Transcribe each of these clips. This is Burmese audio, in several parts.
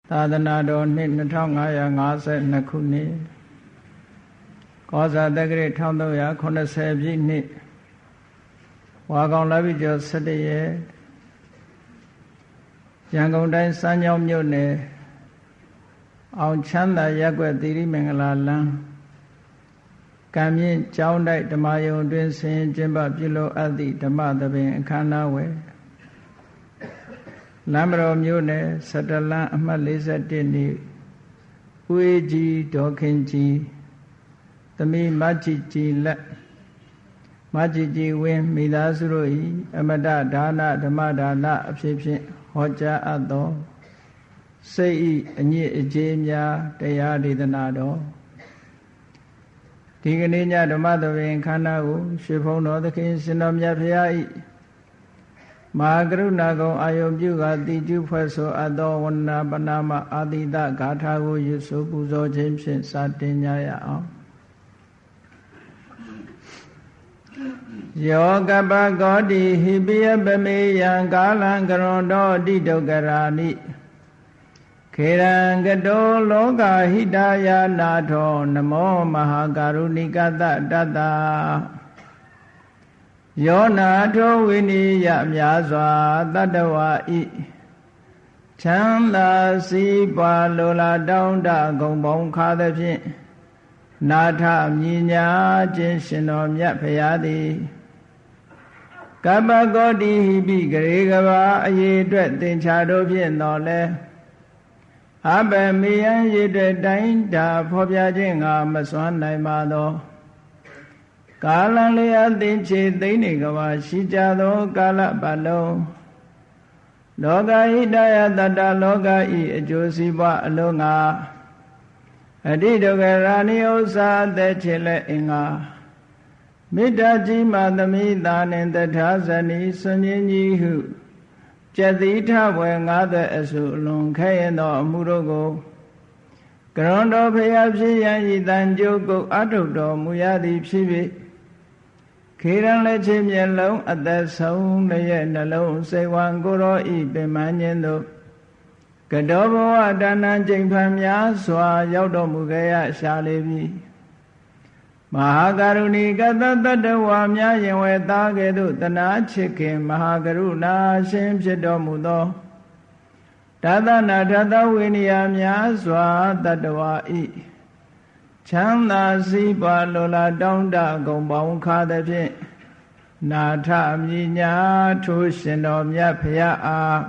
သာသနာတော်နှစ်2552ခုနှစ်ကောဇာတက္ကရာ1380ပြည့်နှစ်ဝါကောင်လပိကျော်17ရက်ရန်ကုန်တိုင်းစမ်းချောင်းမြို့နယ်အောင်ချမ်းသာရပ်ကွက်သီရိမင်္ဂလာလမ်းကံမြင့်ကျောင်းတိုက်ဓမ္မယုံတွင်ဆင်ကျင်းပပြုလုပ်အပ်သည့်ဓမ္မသဘင်အခမ်းအနားဝယ်လမ်းမတော်မြို့နယ်17လမ်းအမှတ်41နေ့ဦးအေးကြီးဒေါ်ခင်ကြီးသမီးမကြည်ကြည်လက်မကြည်ကြည်ဝင်းမိသားစုတို့၏အမတဒါနဓမ္မဒါနအဖြစ်ဖြင့်ဟောကြားအပ်သောစိတ်ဤအညစ်အကြေးများတရားဒေသနာတော်ဒီကနေ့ညဓမ္မသဘင်ခန္ဓာကိုရွှေဘုံတော်သခင်ရှင်တော်မြတ်ဖရာဤမဟာကရုဏာကုံအာယုံပြုကတိကျဖွဲ့ဆိုအပ်သောဝန္ဒနာပနာမအာတိတဂါထာကိုရွတ်ဆိုပူဇော်ခြင်းဖြင့်စတင်ကြရအောင်ယောကပကောတိဟိပိယပမေယံကာလံကရွန်တော်တိဒုက္ခရာနိခေရံကတောလောကဟိတယာနာထောနမောမဟာကရုဏိကတတတ္တယောနာထောဝိနိယများစွာတတ္တဝါဤချမ်းသာစီးပွားလိုလားတောင်းတဂုံပေါင်းခါသဖြင့်နာထမြညာခြင်းရှင်တော်မြတ်ဖရာသည်ကပ္ပကောတိဟိပိဂရေကဘာအရေအတွက်သင်္ချာတို့ဖြင့်တော်လဲအဘမေယံရေအတွက်တိုင်းတာဖော်ပြခြင်းငါမစွမ်းနိုင်ပါသောကာလလျာသင်္ချေသိနေကဘာရှိကြသောကာလပတ်လုံးလောကဟိတယတတလောကဤအကျိုးစီးပွားအလုံးငါအတိဒုက္ခရာနိဥ္စာအသက်ချေလက်အင်္ဂါမေတ္တာကြီးမှသမိသာနှင့်တထာဇနီဆွန်ခြင်းကြီးဟုကျက်သီထဘွယ်ငါးသက်အစုအလွန်ခဲရင်သောအမှုတို့ကိုကရွန်တော်ဖရာဖြစ်ရန်ဤတန်ကြိုးကုတ်အထုတ်တော်မူရသည်ဖြစ်၍ခေရန်လက်ချင်းမျက်လုံးအသက်ဆုံးလျက်နှလုံးစိတ်ဝံကိုယ်တော်ဤပင်မခြင်းသို့ကတောဘဝဒါနံကျိန်ဖန်များစွာရောက်တော်မူခဲ့ရရှာလေပြီမဟာကရုဏီကတတတ္တဝါများယင်ဝဲသားကဲ့သို့တနာချစ်ခင်မဟာကရုဏာရှင်ဖြစ်တော်မူသောဒါသနာဓတဝိနည်းများစွာတတ္တဝါဤချမ်းသာစီးပွားလိုလားတောင်းတဂုံပေါင်းခါသဖြင့်နာထမြညာထိုးရှင်တော်မြတ်ဖရာအား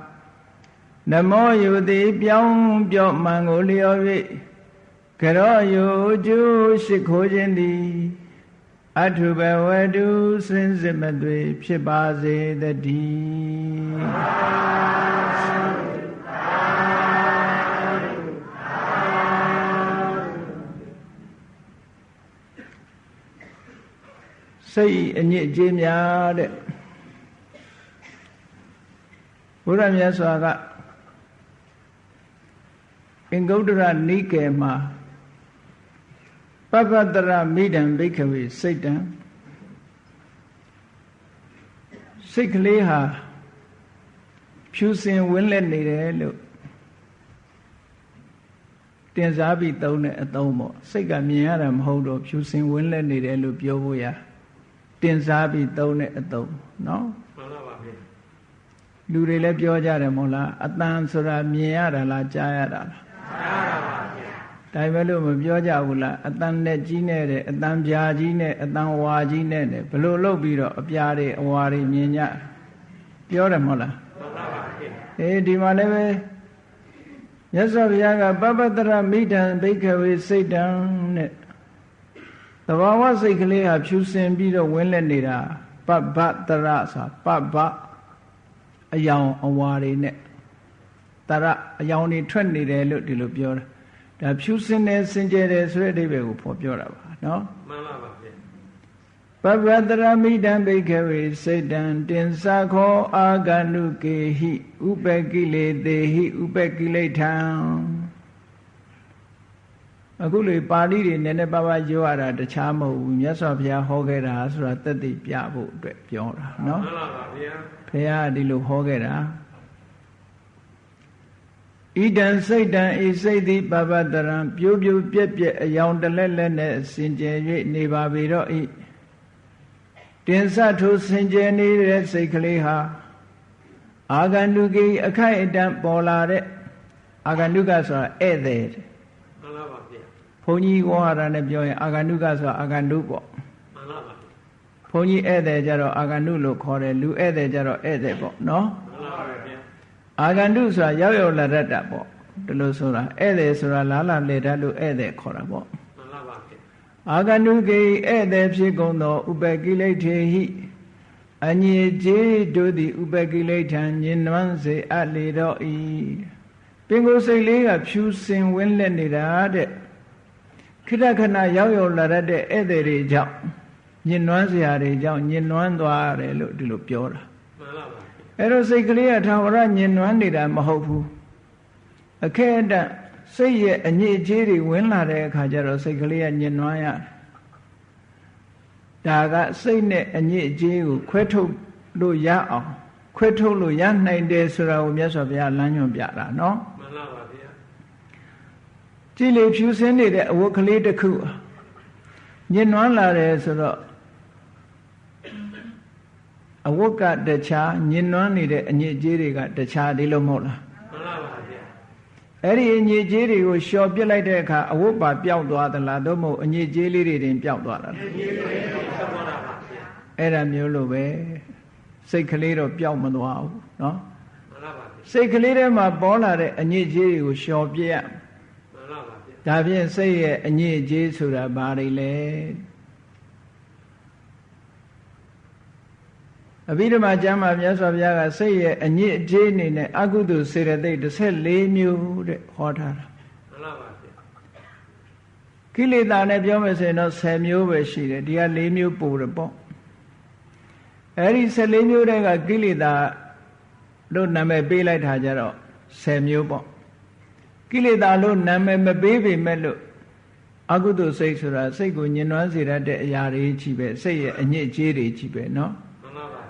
နမောယုတိပြောင်းပြော့မှန်ကိုလျော်၍ကရောယုကျူရှိခိုးခြင်းသည်အထုဘဝတုစင်စစ်မသွေဖြစ်ပါစေတည်းစိတ်အညစ်အကြေးများတဲ့ဘုရားမြတ်စွာကအင်္ဂုတ္တရနိကေမှာပပ္ပတရမိဒံဘိက္ခဝေစိတ်တံစိတ်ကလေးဟာဖြူစင်ဝင်းလက်နေတယ်လို့တင်စားပြီးသုံးတဲ့အသုံးပေါ့စိတ်ကမြင်ရတာမဟုတ်တော့ဖြူစင်ဝင်းလက်နေတယ်လို့ပြောဖို့ရတင်စားပြီးသုံးတဲ့အသုံးနော်မှန်ပါပါဗျာလူတွေလည်းပြောကြတယ်မဟုတ်လားအတန်ဆိုတာမြင်ရတာလားကြားရတာလားဒါပဲလို့မပြောကြဘူးလားအတန်နဲ့ကြီးနဲ့တဲ့အတန်ပြာကြီးနဲ့အတန်ဝါကြီးနဲ့ဘလို့လုပ်ပြီးတော့အပြာတွေအဝါတွေမြင်ကြပြောတယ်မဟုတ်လားမှန်ပါပါဒီမှာလည်းပဲမြတ်စွာဘုရားကပပ္ပတရမိဒံဘိက္ခဝေစိတ်တံတဲ့သဘာဝစိတ်ကလေးဟာဖြူစင်ပြီးတော့ဝင်းလက်နေတာပပ္ပတရဆိုပပ္ပအယောင်အဝါတွေနဲ့တရအယောင်တွေထွက်နေတယ်လို့ဒီလိုပြောတာဒါဖြူစင်တယ်စင်ကြယ်တယ်ဆိုတဲ့အဓိပ္ပာယ်ကိုဖော်ပြောတာပါနော်မှန်ပါပါဗျပပ္ပတရမိဒံဘိက္ခဝေစိတ်တံတင်္စခောအာဂန္တုကေဟိဥပကိလေသေဟိဥပကိလေထံအခုလေပါဠိတွေနည်းနည်းပါးပါးပြောရတာတခြားမဟုတ်ဘူးမြတ်စွာဘုရားဟောခဲ့တာဆိုတာသက်သေပြဖို့အတွက်ပြောတာနော်မှန်ပါပါဗျာဘုရားဒီလိုဟောခဲ့တာဣ ဣဒံစိတ်တံဤစိတ်သည်ပပတရံပြိုးပြိုးပြက်ပြက်အယောင်တလဲလဲနဲ့စင်ကြယ်၍နေပါပေတော့ဤတင်စထိုစင်ကြယ်နေတဲ့စိတ်ကလေးဟာအာဂန္တုကိအခိုက်အတန့်ပေါ်လာတဲ့အာဂန္တုကဆိုတာဧည့်သည်မှန်လားပါဗျာဘုန်းကြီးဝါရနဲ့ပြောရင်အာဂန္တုကဆိုတာအာဂန္တုပေါ့မှန်လားပါဘုန်းကြီးဧည့်သည်ကြတော့အာဂန္တုလို့ခေါ်တယ်လူဧည့်သည်ကြတော့ဧည့်သည်ပေါ့နော်မှန်လားပါဗျာအာဂန္တုဆိုတာရောက်ရောက်လာတတ်တာပေါ့ဒီလိုဆိုတာဧည့်သည်ဆိုတာလာလာလေတတ်လို့ဧည့်သည်ခေါ်တာပေါ့မှန်လားပါဗျာအာဂန္တုကိဧည့်သည်ဖြစ်ကုန်သောဥပကိလေထေဟိအညစ်ကြေးတို့သည်ဥပကိလေထံညင်နွမ်းစေအပ်လေတော့ဤပင်ကိုယ်စိတ်လေးကဖြူစင်ဝင်းလက်နေတာတဲ့ခိတခဏရောက်ရောက်လာတဲ့ဧည့်သည်တွေကြောင့်ညင်နွမ်းစရာတွေကြောင့်ညင်နွမ်းသွားတယ်လို့ဒီလိုပြောတာမှန်ပါပါအဲ့တော့စိတ်ကလေးကထာဝရညင်နွမ်းနေတာမဟုတ်ဘူးအခဲအတန့်စိတ်ရဲ့အညစ်အကြေးတွေဝင်လာတဲ့အခါကျတော့စိတ်ကလေးကညင်နွမ်းရတယ်ဒါကစိတ်နဲ့အညစ်အကြေးကိုခွဲထုတ်လို့ရအောင်ခွဲထုတ်လို့ရနိုင်တယ်ဆိုတာကိုမြတ်စွာဘုရားလမ်းညွှန်ပြတာနော်မှန်ပါပါဗျာကြည်လေဖြူစင်းနေတဲ့အဝတ်ကလေးတစ်ခုညင်နွမ်းလာတယ်ဆိုတော့အဝတ်ကတခြားညင်နွမ်းနေတဲ့အညစ်အကြေးတွေကတခြားဒီလိုမဟုတ်လားမှန်ပါပါဗျာအဲ့ဒီအညစ်အကြေးတွေကိုလျှော်ပစ်လိုက်တဲ့အခါအဝတ်ပါပျောက်သွားသလားသို့မဟုတ်အညစ်အကြေးလေးတွေတင်ပျောက်သွားတာလားအဲ့ဒါမျိုးလိုပဲစိတ်ကလေးတော့ပျောက်မသွားဘူးเนาะမှန်ပါပါစိတ်ကလေးထဲမှာပေါ်လာတဲ့အညစ်အကြေးတွေကိုလျှော်ပစ်ရမှန်ပါပါဒါဖြင့်စိတ်ရဲ့အညစ်အကြေးဆိုတာဘာတွေလဲအဘိဓမ္မာကျမ်းမှာမြတ်စွာဘုရားကစိတ်ရဲ့အညစ်အကြေးအနေနဲ့အကုသိုလ်စေတသိက်14မျိုးတဲ့ဟောထားတာမှန်ပါပါကိလေသာနဲ့ပြောမယ်ဆိုရင်တော့10မျိုးပဲရှိတယ်ဒီက4မျိုးပို့တယ်ပေါ့အဲ့ဒီ14မျိုးတည်းကကိလေသာလို့နာမည်ပေးလိုက်တာကြတော့10မျိုးပေါ့ကိလေသာလို့နာမည်မပေးပေမဲ့လို့အကုသိုလ်စိတ်ဆိုတာစိတ်ကိုညှဉ်းနှွမ်းစေတတ်တဲ့အရာတွေကြီးပဲစိတ်ရဲ့အညစ်အကြေးတွေကြီးပဲเนาะမှန်ပါပါ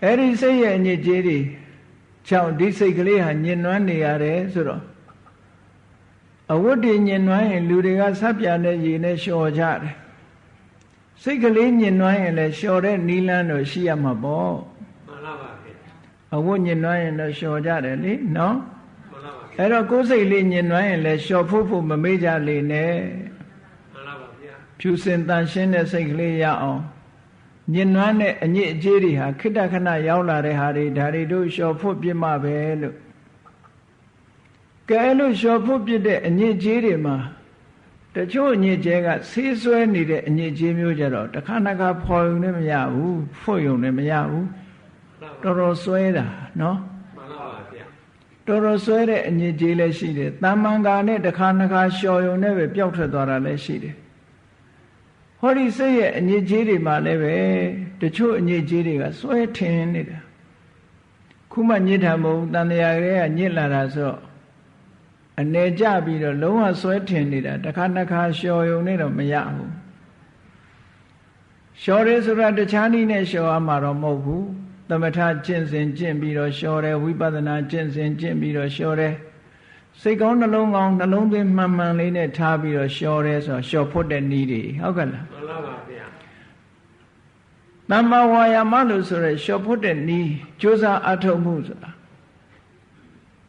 အဲ့ဒီစိတ်ရဲ့အညစ်အကြေးတွေကြောင့်ဒီစိတ်ကလေးဟာညှဉ်းနှွမ်းနေရတယ်ဆိုတော့အဝတ်တွေညှဉ်းနှွမ်းရင်လူတွေကဆပ်ပြာနဲ့ရေနဲ့လျှော်ကြတယ်စိတ်ကလေးညှဉ်းနှွမ်းရင်လည်းလျှော်တဲ့နီလန်းတော့ရှိရမှာပေါ့မှန်ပါပါအဝတ်ညှဉ်းနှွမ်းရင်တော့လျှော်ကြတယ်လေနော်မှန်ပါပါအဲ့တော့ကိုယ်စိတ်လေးညှဉ်းနှွမ်းရင်လည်းလျှော်ဖို့မမေ့ကြလေနဲ့မှန်ပါပါဗျာဖြူစင်တန်ရှင်းတဲ့စိတ်ကလေးရအောင်ညှဉ်းနှွမ်းတဲ့အညစ်အကြေးတွေဟာခိတ္တခဏရောက်လာတဲ့ဟာတွေဒါတွေတို့လျှော်ဖို့ပြစ်မှပဲလို့ကဲလို့လျှော်ဖို့ပြစ်တဲ့အညစ်အကြေးတွေမှာတချို့အညစ်အကြေးကဆေးဆွဲနေတဲ့အညစ်အကြေးမျိုးကြတော့တစ်ခါတစ်ခါဖော်ရုံနဲ့မရဘူးဖွတ်ရုံနဲ့မရဘူးတော်တော်ဆွဲတာနော်မှန်ပါပါဗျာတော်တော်ဆွဲတဲ့အညစ်အကြေးလည်းရှိတယ်တမန်ကာနဲ့တစ်ခါတစ်ခါလျှော်ရုံနဲ့ပဲပျောက်ထွက်သွားတာလည်းရှိတယ်ဟောဒီစိတ်ရဲ့အညစ်အကြေးတွေမှာလည်းပဲတချို့အညစ်အကြေးတွေကဆွဲထင်နေတာခုမှညစ်တာမဟုတ်တန်တရားတွေကညစ်လာတာဆိုတော့အနေကြပြီးတော့လုံးဝဆွဲထင်နေတာတစ်ခါတစ်ခါလျှော်ရုံနဲ့တော့မရဘူးလျှော်ရဲဆိုတာတခြားနည်းနဲ့လျှော်ရမှာတော့မဟုတ်ဘူးသမထကျင့်စဉ်ကျင့်ပြီးတော့လျှော်တယ်ဝိပဿနာကျင့်စဉ်ကျင့်ပြီးတော့လျှော်တယ်စိတ်ကောင်းနှလုံးကောင်းနှလုံးသွင်းမှန်မှန်လေးနဲ့ထားပြီးတော့လျှော်တယ်ဆိုတော့လျှော်ဖို့တဲ့နည်းတွေဟုတ်ကဲ့လားမှန်ပါပါဗျာသမ္မာဝါယာမလို့ဆိုရဲလျှော်ဖို့တဲ့နည်းကြိုးစားအထောက်မှုဆိုတာ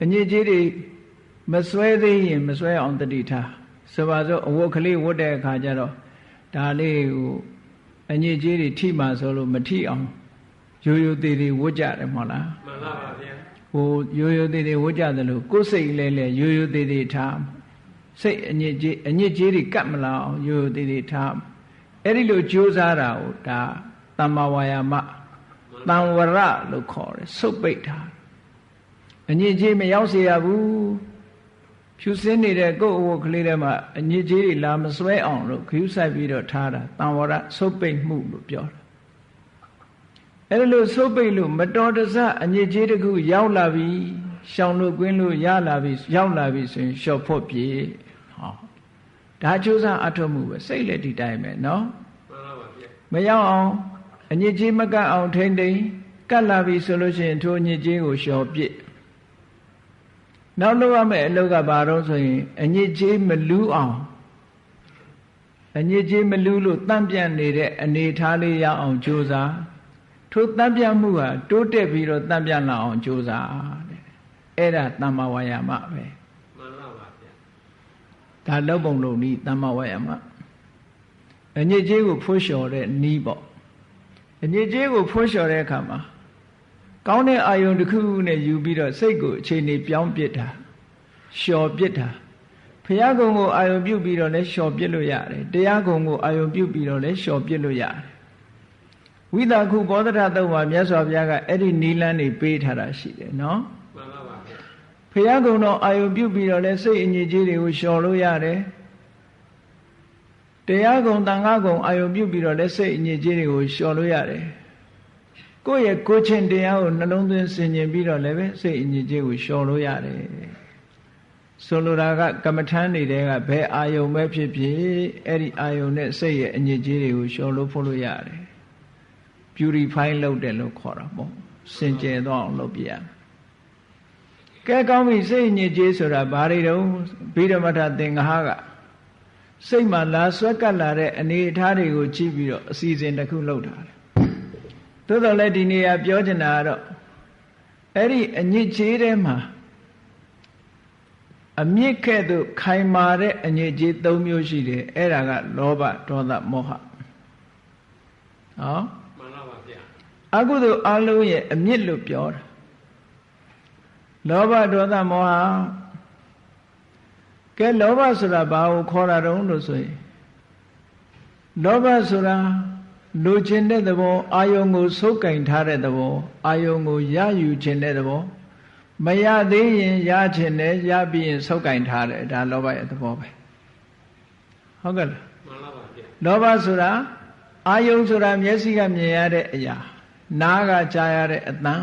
အညစ်အကြေးတွေမဆွဲသေးရင်မဆွဲအောင်တတိထားဆိုပါစို့အဝတ်ကလေးဝတ်တဲ့အခါကျတော့ဒါလေးကိုအညစ်အကြေးတွေထိမှဆိုလို့မထိအောင်ရိုးရိုးသေးသေးဝတ်ကြတယ်မဟုတ်လားမှန်ပါပါဗျာဟိုရိုးရိုးသေးသေးဝတ်ကြတယ်လို့ကိုယ်စိတ်လဲလဲရိုးရိုးသေးသေးထားစိတ်အညစ်အကြေးတွေကတ်မလာအောင်ရိုးရိုးသေးသေးထားအဲ့ဒီလိုကြိုးစားတာကိုဒါသမ္မာဝါယာမသံဝရလို့ခေါ်တယ်စုပ်ပိတ်တာအညစ်အကြေးမရောက်စေရဘူးဖြူစင်းနေတဲ့ကိုယ်အဝတ်ကလေးထဲမှာအညစ်အကြေးတွေလာမဆွဲအောင်လို့ခရူးဆိုင်ပြီးတော့ထားတာတံဝရစုပ်ပိတ်မှုလို့ပြောတာအဲ့လိုစုပ်ပိတ်လို့မတော်တဆအညစ်အကြေးတစ်ခုရောက်လာပြီရှောင်လို့ကွင်းလို့ရလာပြီရောက်လာပြီဆိုရင်လျှော့ဖို့ပြေဟောဒါကြိုးစားအထောက်မှုပဲစိတ်လည်းဒီတိုင်းပဲနော်မှန်ပါပါဗျမရောက်အောင်အညစ်အကြေးမကတ်အောင်ထိမ့်သိမ့်ကတ်လာပြီဆိုလို့ရှိရင်ထိုအညစ်အကြေးကိုလျှော့ပြစ် နောက်လုပ်ရမယ့်အလုပ်ကဘာတော့ဆိုရင်အညစ်အကြေးမလူးအောင်အညစ်အကြေးမလူးလို့တန့်ပြန့်နေတဲ့အနေထားလေးရအောင်ကြိုးစားထိုတန့်ပြန့်မှုဟာတိုးတက်ပြီးတော့တန့်ပြန့်လာအောင်ကြိုးစားတဲ့အဲ့ဒါသမ္မာဝါယာမပဲမှန်ပါပါဗျာဒါလုပ်ပုံလုပ်နည်းသမ္မာဝါယာမအညစ်အကြေးကိုဖွေးလျှော်တဲ့နည်းပေါ့အညစ်အကြေးကိုဖွေးလျှော်တဲ့အခါမှာကောင်းတဲ့အာယုံတစ်ခုနဲ့ယူပြီးတော့စိတ်ကိုအခြေအနေပြောင်းပစ်တာလျှော်ပစ်တာဘုရားကုံကိုအာယုံပြုတ်ပြီးတော့လည်းလျှော်ပစ်လို့ရတယ်တရားကုံကိုအာယုံပြုတ်ပြီးတော့လည်းလျှော်ပစ်လို့ရတယ်ဝိသခုဘောဓရတုံးမှာမြတ်စွာဘုရားကအဲ့ဒီနီလန်းတွေပေးထားတာရှိတယ်နော်မှန်ပါပါဗျာဘုရားကုံတော့အာယုံပြုတ်ပြီးတော့လည်းစိတ်အညစ်အကြေးတွေကိုလျှော်လို့ရတယ်တရားကုံတန်ခါကုံအာယုံပြုတ်ပြီးတော့လည်းစိတ်အညစ်အကြေးတွေကိုလျှော်လို့ရတယ်ကိုယ့်ရဲ့ကိုယ်ချင်းတရားကိုနှလုံးသွင်းဆင်ခြင်ပြီးတော့လည်းပဲစိတ်အညစ်အကြေးကိုလျှော်လို့ရတယ်ဆိုလိုတာကကမ္မထမ်းနေတဲ့ကဘယ်အာယုံပဲဖြစ်ဖြစ်အဲ့ဒီအာယုံနဲ့စိတ်ရဲ့အညစ်အကြေးတွေကိုလျှော်လို့ဖို့လို့ရတယ် purify လုပ်တယ်လို့ခေါ်တာပေါ့စင်ကြယ်တော့အောင်လုပ်ပြရကဲကောင်းပြီစိတ်အညစ်အကြေးဆိုတာဘာတွေတုံးဘိဓမ္မထသင်္ဃာကစိတ်မှာလာဆွဲကပ်လာတဲ့အနေအထားတွေကိုကြည့်ပြီးတော့အစီအစဉ်တစ်ခုလုပ်တာသို့တော်လည်းဒီနေရာပြောချင်တာကတော့အဲ့ဒီအညစ်အကြေးထဲမှာအမြင့်ခဲ့သို့ခိုင်မာတဲ့အညစ်အကြေး၃မျိုးရှိတယ်အဲ့ဒါကလောဘဒေါသမောဟဟောမှန်ပါပါဗျာအကုသိုလ်အလုံးရဲ့အမြင့်လို့ပြောတာလောဘဒေါသမောဟကဲလောဘဆိုတာဘာကိုခေါ်တာတုံးလို့ဆိုရင်လောဘဆိုတာလိုချင်တဲ့သဘောအာယုံကိုစုပ်ကင်ထားတဲ့သဘောအာယုံကိုရယူခြင်းတဲ့သဘောမရသေးရင်ရခြင်းနဲ့ရပြီးရင်စုပ်ကင်ထားတယ်ဒါလောဘရဲ့သဘောပဲဟုတ်ကဲ့လားမှန်ပါပါဗျာလောဘဆိုတာအာယုံဆိုတာမျက်စိကမြင်ရတဲ့အရာနားကကြားရတဲ့အသံ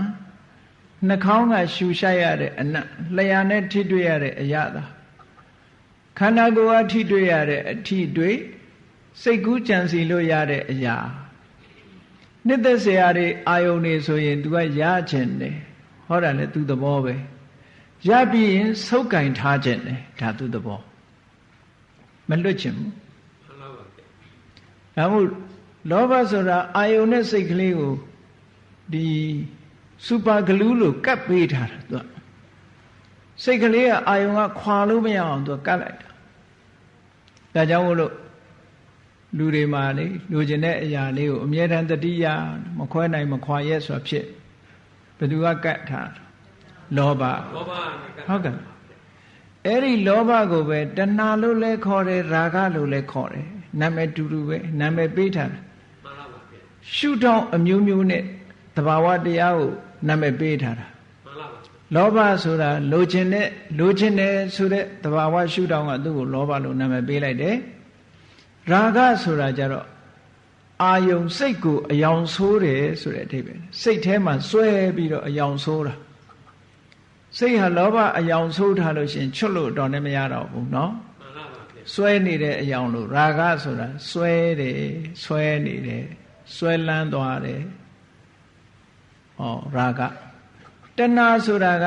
နှာခေါင်းကရှူရှိုက်ရတဲ့အနံ့လျှာနဲ့ထိတွေ့ရတဲ့အရာသာခန္ဓာကိုယ်ကထိတွေ့ရတဲ့အထိတွေ့စိတ်ကူးကြံစီလို့ရတဲ့အရာနှစ်သက်စရာတွေအာယုန်တွေဆိုရင် तू ကရခြင်းတယ်ဟောတာလေ तू သဘောပဲရပြီးရင်ဆုပ်ကင်ထားခြင်းတယ်ဒါ तू သဘောမလွတ်ခြင်းဘူးမှန်ပါပါဒါမို့လောဘဆိုတာအာယုန်နဲ့စိတ်ကလေးကိုဒီစူပါဂလူးလို့ကပ်ပေးထားတာ तू စိတ်ကလေးကအာယုန်ကခွာလို့မရအောင် तू ကပ်လိုက်တာဒါကြောင့်မို့လို့လူတွေမှာလေလိုချင်တဲ့အရာလေးကိုအမြဲတမ်းတတိယမခွဲနိုင်မခွာရဲဆိုတာဖြစ်ဘယ်သူကကတ်ထားလောဘဟုတ်ကဲ့အဲ့ဒီလောဘကိုပဲတဏှာလို့လဲခေါ်တယ်ရာဂလို့လဲခေါ်တယ်နာမည်တူတူပဲနာမည်ပေးထားတယ်မှန်ပါပါရှုထောင့်အမျိုးမျိုးနဲ့သဘာဝတရားကိုနာမည်ပေးထားတာမှန်ပါပါလောဘဆိုတာလိုချင်တယ်ဆိုတဲ့သဘာဝရှုထောင့်ကသူ့ကိုလောဘလို့နာမည်ပေးလိုက်တယ်ရာဂဆိုတာကြတော့အာယုံစိတ်ကိုအယောင်ဆိုးတယ်ဆိုတဲ့အဓိပ္ပာယ်စိတ်ထဲမှာစွဲပြီးတော့အယောင်ဆိုးတာစိတ်ဟာလောဘအယောင်ဆိုးထားလို့ရှင်ချွတ်လို့တော့လည်းမရတော့ဘူးเนาะစွဲနေတဲ့အယောင်လို့ရာဂဆိုတာစွဲတယ်စွဲနေတယ်စွဲလန်းသွားတယ်ဟောရာဂတဏှာဆိုတာက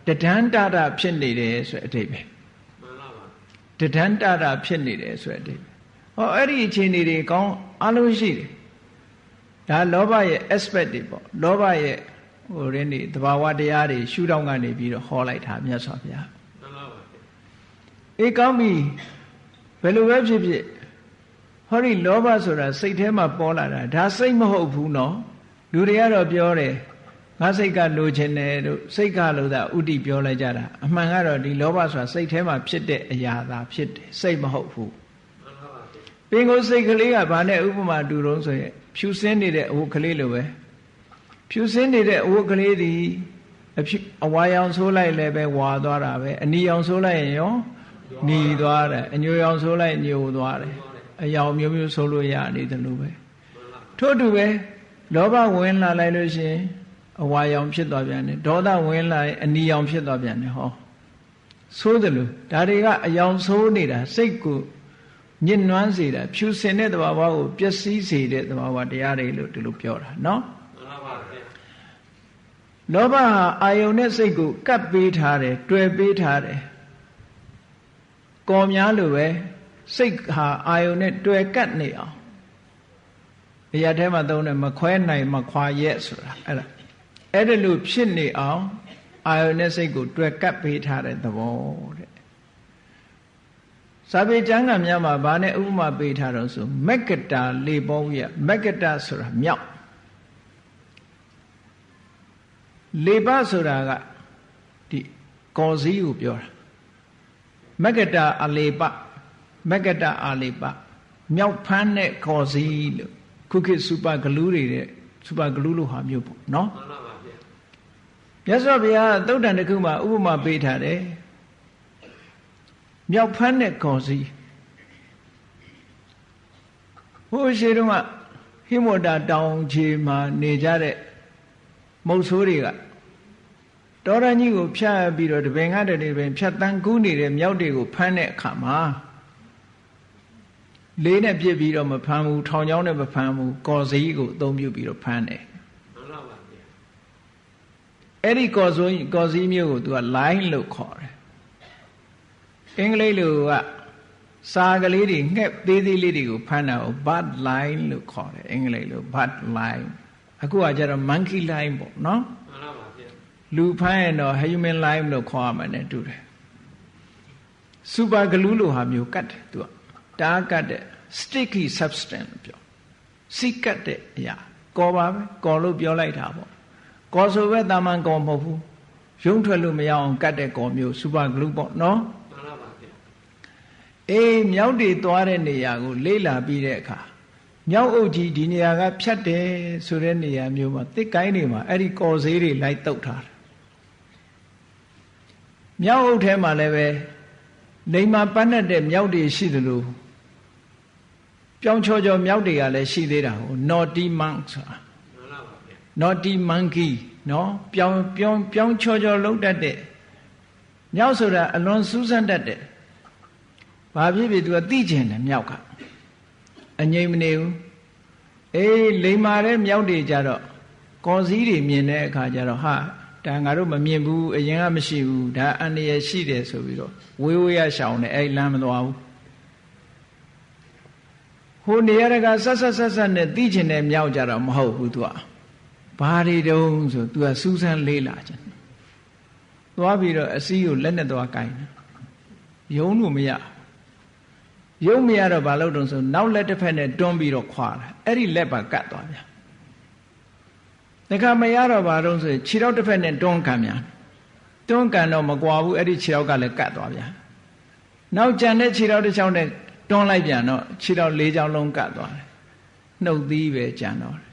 တဒန်းတတာဖြစ်နေတယ်ဆိုတဲ့အဓိပ္ပာယ်မှန်ပါပါတဒန်းတတာဖြစ်နေတယ်ဆိုတဲ့အဓိပ္ပာယ်ဟောအဲ့ဒီအခြေအနေတွေကောင်းအလုံးရှိတယ်ဒါလောဘရဲ့ aspect တွေပေါ့လောဘရဲ့ဟိုရင်းနေသဘာဝတရားတွေရှုထောင့်ကနေပြီးတော့ဟောလိုက်တာမြတ်စွာဘုရားမှန်ပါပါအေးကောင်းပြီဘယ်လိုပဲဖြစ်ဖြစ်ဟောဒီလောဘဆိုတာစိတ်ထဲမှာပေါ်လာတာဒါစိတ်မဟုတ်ဘူးနော်လူတွေကတော့ပြောတယ်ငါစိတ်ကလိုချင်တယ်တို့စိတ်ကလို့သာဥတီပြောလိုက်ကြတာအမှန်ကတော့ဒီလောဘဆိုတာစိတ်ထဲမှာဖြစ်တဲ့အရာသာဖြစ်တယ်စိတ်မဟုတ်ဘူးပင်ကိုယ်စိတ်ကလေးကဘာနဲ့ဥပမာတူတုံးဆိုရင်ဖြူစင်းနေတဲ့အဝတ်ကလေးလိုပဲဖြူစင်းနေတဲ့အဝတ်ကလေးဒီအဝါရောင်ဆိုးလိုက်လည်းပဲဝါသွားတာပဲအနီရောင်ဆိုးလိုက်ရင်ရောနီသွားတယ်အညိုရောင်ဆိုးလိုက်ညိုသွားတယ်အယောင်မျိုးမျိုးဆိုးလို့ရနေတယ်လို့ပဲထို့တူပဲလောဘဝင်လာလိုက်လို့ရှိရင်အဝါရောင်ဖြစ်သွားပြန်တယ်ဒေါသဝင်လာရင်အနီရောင်ဖြစ်သွားပြန်တယ်ဟောဆိုးတယ်လို့ဒါတွေကအယောင်ဆိုးနေတာစိတ်ကိုညှဉ်းနှွမ်းစေတာဖြူစင်တဲ့သဘာဝကိုပျက်စီးစေတဲ့သဘာဝတရားတွေလို့ဒီလိုပြောတာနော်မှန်ပါပါဗျာ လောဘဟာအာယုန်နဲ့စိတ်ကိုကပ်ပေးထားတယ်တွေ့ပေးထားတယ်ကော်များလိုပဲစိတ်ဟာအာယုန်နဲ့တွေ့ကပ်နေအောင်အရာထဲမှာသုံးတယ်မခွဲနိုင်မခွာရက်ဆိုတာအဲ့ဒါလို့ဖြစ်နေအောင်အာယုန်နဲ့စိတ်ကိုတွေ့ကပ်ပေးထားတဲ့သဘောတဲ့စာပေကျမ်းဂန်များမှာဗာနဲ့ဥပမာပေးထားတော့ဆိုမက္ကတာလေပေါဝိယမက္ကတာဆိုတာမြောက်လေပဆိုတာကဒီကော်စည်းကိုပြောတာမက္ကတာအလေပမက္ကတာအလေပမြောက်ဖန်းတဲ့ကော်စည်းလို့ခုခေတ်စူပါဂလူးတွေတဲ့စူပါဂလူးလို့ဟာမျိုးပေါ့နော်မှန်ပါပါဗျာမြတ်စွာဘုရားသုတ်တန်တစ်ခုမှာဥပမာပေးထားတယ်မြောက်ဖန်းတဲ့ကော်စည်းဟိုရှိတုန်းကဟိမဝတ္တတောင်ခြေမှာနေကြတဲ့မုတ်ဆိုးတွေကတောရကြီးကိုဖြတ်ပြီးတော့တပင်ကတည်းပင်ဖြတ်တန်းကူးနေတဲ့မြောက်တွေကိုဖမ်းတဲ့အခါမှာလေးနဲ့ပြစ်ပြီးတော့မဖမ်းဘူးထောင်ချောင်းနဲ့မဖမ်းဘူးကော်စည်းကိုအသုံးပြုပြီးတော့ဖမ်းတယ်မှန်ပါပါဗျာအဲ့ဒီကော်စည်းမျိုးကိုသူက line လို့ခေါ်တယ်အင်္ဂလိပ်လိုကစာကလေးတွေငှက်သေးသေးလေးတွေကိုဖမ်းတာကို bird line လို့ခေါ်တယ်အင်္ဂလိပ်လို bird line အခုကကျတော့ monkey line ပေါ့နော်မှန်ပါပါဗျာလူဖမ်းရင်တော့ human line လို့ခေါ်ရမှာ ਨੇ တူတယ် super glue လို့ဟာမျိုးကတ်တယ်သူကတားကတ်တဲ့ sticky substance လို့ပြောစိကတ်တဲ့အရာကော်ပါပဲကော်လို့ပြောလိုက်တာပေါ့ကော်ဆိုပဲတာမန်ကော်မဟုတ်ဘူးရုံးထွက်လို့မရအောင်ကတ်တဲ့ကော်မျိုး super glue ပေါ့နော်မှန်ပါပါဗျာအေးမြောက်တွေသွားတဲ့နေရာကိုလေ့လာပြီးတဲ့အခါမြောက်အုပ်ကြီးဒီနေရာကဖြတ်တယ်ဆိုတဲ့နေရာမျိုးမှာတစ်ကိုင်းတွေမှာအဲ့ဒီကော်ဆေးတွေလိုက်တုပ်ထားတယ်မြောက်အုပ်ထဲမှာလည်းပဲလိမ္မာပန်းတဲ့မြောက်တွေရှိသလိုပြောင်းချောချောမြောက်တွေကလည်းရှိသေးတာဟို naughty monk ဆိုတာ naughty monkey နော်ပြောင်းချောချောလုံးတတ်တဲ့မြောက်ဆိုတာအလွန်စူးစမ်းတတ်တဲ့ဘာဖြစ်ဖြစ်သူကသိကျင်တယ်မြောက်ကအငြိမ်မနေဘူးအေးလိမ္မာတဲ့မြောက်တွေကြတော့ကော်စည်းတွေမြင်တဲ့အခါကျတော့ဟာဒါငါတို့မမြင်ဘူးအရင်ကမရှိဘူးဒါအန္တရာယ်ရှိတယ်ဆိုပြီးတော့ဝေးဝေးရရှောင်တယ်အဲ့လမ်းမသွားဘူးဟိုနေရာကဆက်နဲ့သိကျင်တဲ့မြောက်ကြတော့မဟုတ်ဘူးသူကဘာတွေတုံးဆိုသူကစူးစမ်းလေးလာခြင်းသွားပြီးတော့အစည်းကိုလက်နဲ့သွားကိုင်တယ်ယုံလို့မရရုံမရတော့ဘာလို့တုံးဆိုနောက်လက်တစ်ဖက်နဲ့တွန်းပြီးတော့ခွာတာအဲ့ဒီလက်ပါကတ်သွားဗျာတခါမရတော့ဘာတုံးဆိုခြေထောက်တစ်ဖက်နဲ့တွန်းကန်ဗျာတွန်းကန်တော့မကွာဘူးအဲ့ဒီခြေထောက်ကလည်းကတ်သွားဗျာနောက်ကြံတဲ့ခြေထောက်တစ်ချောင်းနဲ့တွန်းလိုက်ပြန်တော့ခြေထောက်၄ချောင်းလုံးကတ်သွားတယ်နှုတ်သီးပဲကြံတော့တယ်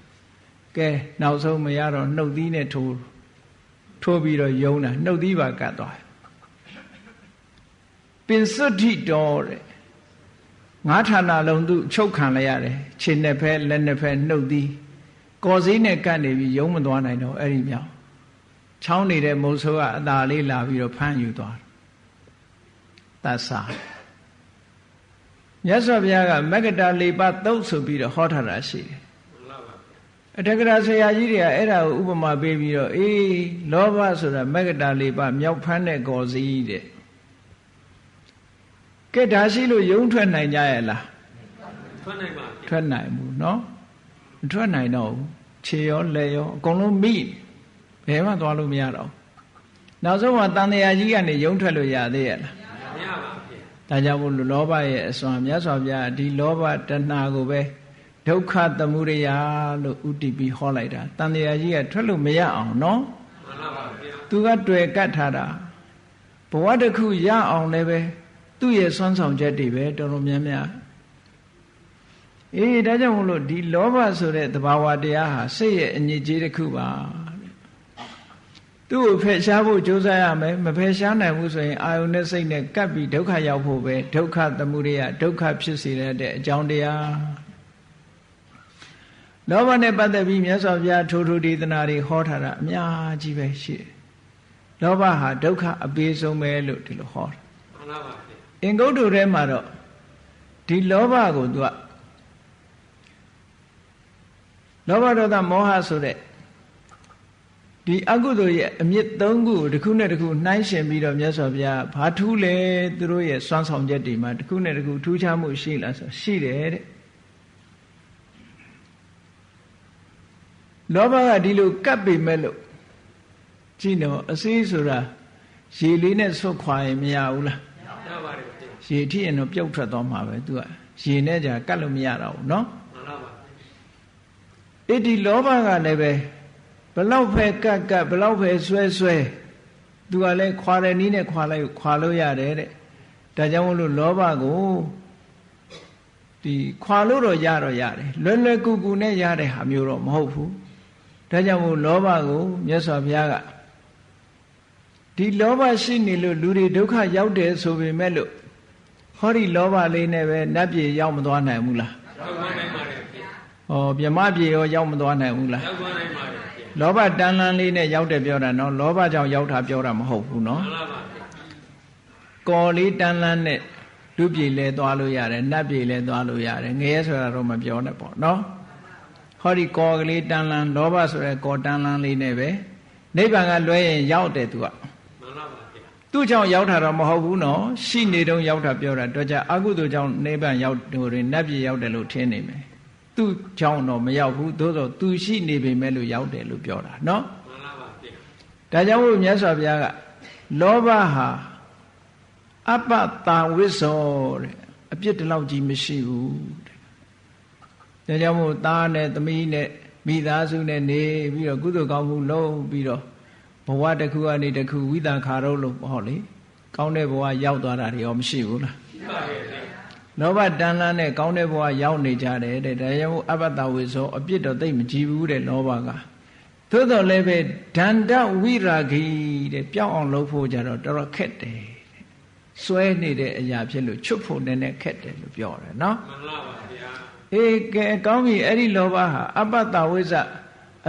ကဲနောက်ဆုံးမရတော့နှုတ်သီးနဲ့ထိုးပြီးတော့ယုံတာနှုတ်သီးပါကတ်သွားတယ်ပင်စွတ်ထိတော်တဲ့ငါးဌာနလုံးသူချုပ်ခံလိုက်ရတယ်ခြေနှစ်ဖက်လက်နှစ်ဖက်နှုတ်သီးကော်စည်းနဲ့ကတ်နေပြီးယုံမသွားနိုင်တော့အဲ့ဒီမြောက်ချောင်းနေတဲ့မုတ်ဆိုးကအသာလေးလာပြီးတော့ဖမ်းယူသွားတယ်သတ်စားမြတ်စွာဘုရားကမက္ကတာ၄ပါးသုတ်ဆိုပြီးတော့ဟောထားတာရှိတယ်အထက်ကရာဆရာကြီးတွေကအဲ့ဒါကိုဥပမာပေးပြီးတော့အေးလောဘဆိုတာမက္ကတာ၄ပါးမြောက်ဖမ်းတဲ့ကော်စည်းတဲ့ကဲဒါရှိလို့ယုံထွက်နိုင်ကြရဲ့လားထွက်နိုင်ပါဘူးထွက်နိုင်ဘူးเนาะမထွက်နိုင်တော့ဘူးခြေရောလက်ရောအကုန်လုံးမိဘယ်မှသွားလို့မရတော့နောက်ဆုံးမှတန်တရားကြီးကနေယုံထွက်လို့ရသေးရဲ့လားမရပါဘူးဒါကြောင့်မို့လောဘရဲ့အစွမ်းမြတ်စွာဘုရားဒီလောဘတဏှာကိုပဲဒုက္ခသမုဒယလို့ဥတည်ပြီးဟောလိုက်တာတန်တရားကြီးကထွက်လို့မရအောင်เนาะမှန်ပါပါဗျာသူကတွေ့ကတ်ထားတာဘဝတစ်ခုရအောင်လည်းပဲသူ့ရဲ့စွမ်းဆောင်ချက်တွေပဲတော်တော်များများအေးဒါကြောင့်မို့လို့ဒီလောဘဆိုတဲ့သဘာဝတရားဟာစိတ်ရဲ့အညစ်အကြေးတစ်ခုပါသူ့ကိုဖယ်ရှားဖို့ကြိုးစားရမယ်မဖယ်ရှားနိုင်ဘူးဆိုရင်အာယုန်နဲ့စိတ်နဲ့ကပ်ပြီးဒုက္ခရောက်ဖို့ပဲဒုက္ခသမုဒယဒုက္ခဖြစ်စေတဲ့အကြောင်းတရားလောဘနဲ့ပတ်သက်ပြီးမြတ်စွာဘုရားထိုးဒေသနာတွေဟောထားတာအများကြီးပဲရှိတယ်လောဘဟာဒုက္ခအပေးဆုံးပဲလို့ဒီလိုဟောတယ်မှန်ပါပါအင်္ဂုတ္တထဲမှာတော့ဒီလောဘကိုသူကလောဘဒေါသမောဟဆိုတဲ့ ဒီအကုသိုလ်ရဲ့အမြစ်၃ခုတစ်ခုနဲ့တစ်ခုနှိုင်းယှဉ်ပြီးတော့မြတ်စွာဘုရားဘာထူးလဲသူတို့ရဲ့စွမ်းဆောင်ချက်တွေမှာတစ်ခုနဲ့တစ်ခုထူးခြားမှုရှိလားဆိုရှိတယ်တဲ့လောဘကဒီလိုကပ်ပေမဲ့လို့ကြည့်တော့အစေးဆိုတာရေလေးနဲ့ဆွတ်ခွာရင်မရဘူးလားရပါတယ်ရေထိရင်တော့ပြုတ်ထွက်သွားမှာပဲသူကရေနဲ့ကြာကတ်လို့မရတော့ဘူးเนาะမှန်ပါပါအဲ့ဒီလောဘကလည်းပဲဘလောက်ပဲကတ်ဘလောက်ပဲဆွဲသူကလည်းခွာတဲ့နည်းနဲ့ခွာလို့ရတယ်တဲ့ဒါကြောင့်မလို့လောဘကိုဒီခွာလို့တော့ရတယ်လွယ်ကူကူနဲ့ရတဲ့ဟာမျိုးတော့မဟုတ်ဘူးဒါကြောင့်မို့လောဘကိုမြတ်စွာဘုရားကဒီလောဘရှိနေလို့လူတွေဒုက္ခရောက်တယ်ဆိုပေမဲ့လို့ဟောဒီလောဘလေးနဲ့ပဲနတ်ပြည်ရောက်မသွားနိုင်ဘူးလားရောက်သွားနိုင်ပါတယ်ဟောမြမပြည်ရောရောက်မသွားနိုင်ဘူးလားရောက်သွားနိုင်ပါတယ်လောဘတန်လန်းလေးနဲ့ရောက်တယ်ပြောတာနော်လောဘကြောင့်ရောက်တာပြောတာမဟုတ်ဘူးနော်မှန်ပါပါကော်လေးတန်လန်းနဲ့လူပြည်လဲသွားလို့ရတယ်နတ်ပြည်လဲသွားလို့ရတယ်ငရဲဆိုတာတော့မပြောနဲ့ပေါ့နော်ဟောဒီကော်ကလေးတန်လန်းလောဘဆိုရဲကော်တန်လန်းလေးနဲ့ပဲနိဗ္ဗာန်ကလွဲရင်ရောက်တယ်သူကမှန်ပါပါသူ့ကြောင့်ရောက်တာတော့မဟုတ်ဘူးနော်ရှိနေတုန်းရောက်တာပြောတာတော့ကြအကုသိုလ်ကြောင့်နိဗ္ဗာန်ရောက်တယ်နတ်ပြည်ရောက်တယ်လို့ထင်နေမယ်သူ့ကြောင့်တော့မရောက်ဘူးသို့သောသူရှိနေပေမဲ့လို့ရောက်တယ်လို့ပြောတာနော်မှန်ပါပါဒါကြောင့်မို့မြတ်စွာဘုရားကလောဘဟာအပ္ပတာဝိဇ္ဇောတဲ့အပြစ်တလောက်ကြီးမရှိဘူးတဲ့ဒါကြောင့်မို့သားနဲ့သမီးနဲ့မိသားစုနဲ့နေပြီးတော့ကုသိုလ်ကောင်းမှုလုပ်ပြီးတော့ဘဝတစ်ခုကနေတစ်ခုဝိသခါရုပ်လို့ဟောလေကောင်းတဲ့ဘဝရောက်သွားတာတွေရောမရှိဘူးလားရှိပါရဲ့လောဘတန်လန်းနဲ့ကောင်းတဲ့ဘဝရောက်နေကြတယ်တဲ့ဒါကြောင့်အပ္ပတဝိဇ္ဇောအပြစ်တော့သိမကြည့်ဘူးတဲ့လောဘကသို့တော်လည်းပဲဒန္တဝိရာဂီတဲ့ပြောင်းအောင်လုပ်ဖို့ကြတော့တော်တော်ခက်တယ်တဲ့စွဲနေတဲ့အရာဖြစ်လို့ချွတ်ဖို့နည်းနည်းခက်တယ်လို့ပြောတယ်နော်မှန်ပါပါဗျာအေးကဲကောင်းပြီအဲ့ဒီလောဘဟာအပ္ပတဝိဇ္ဇ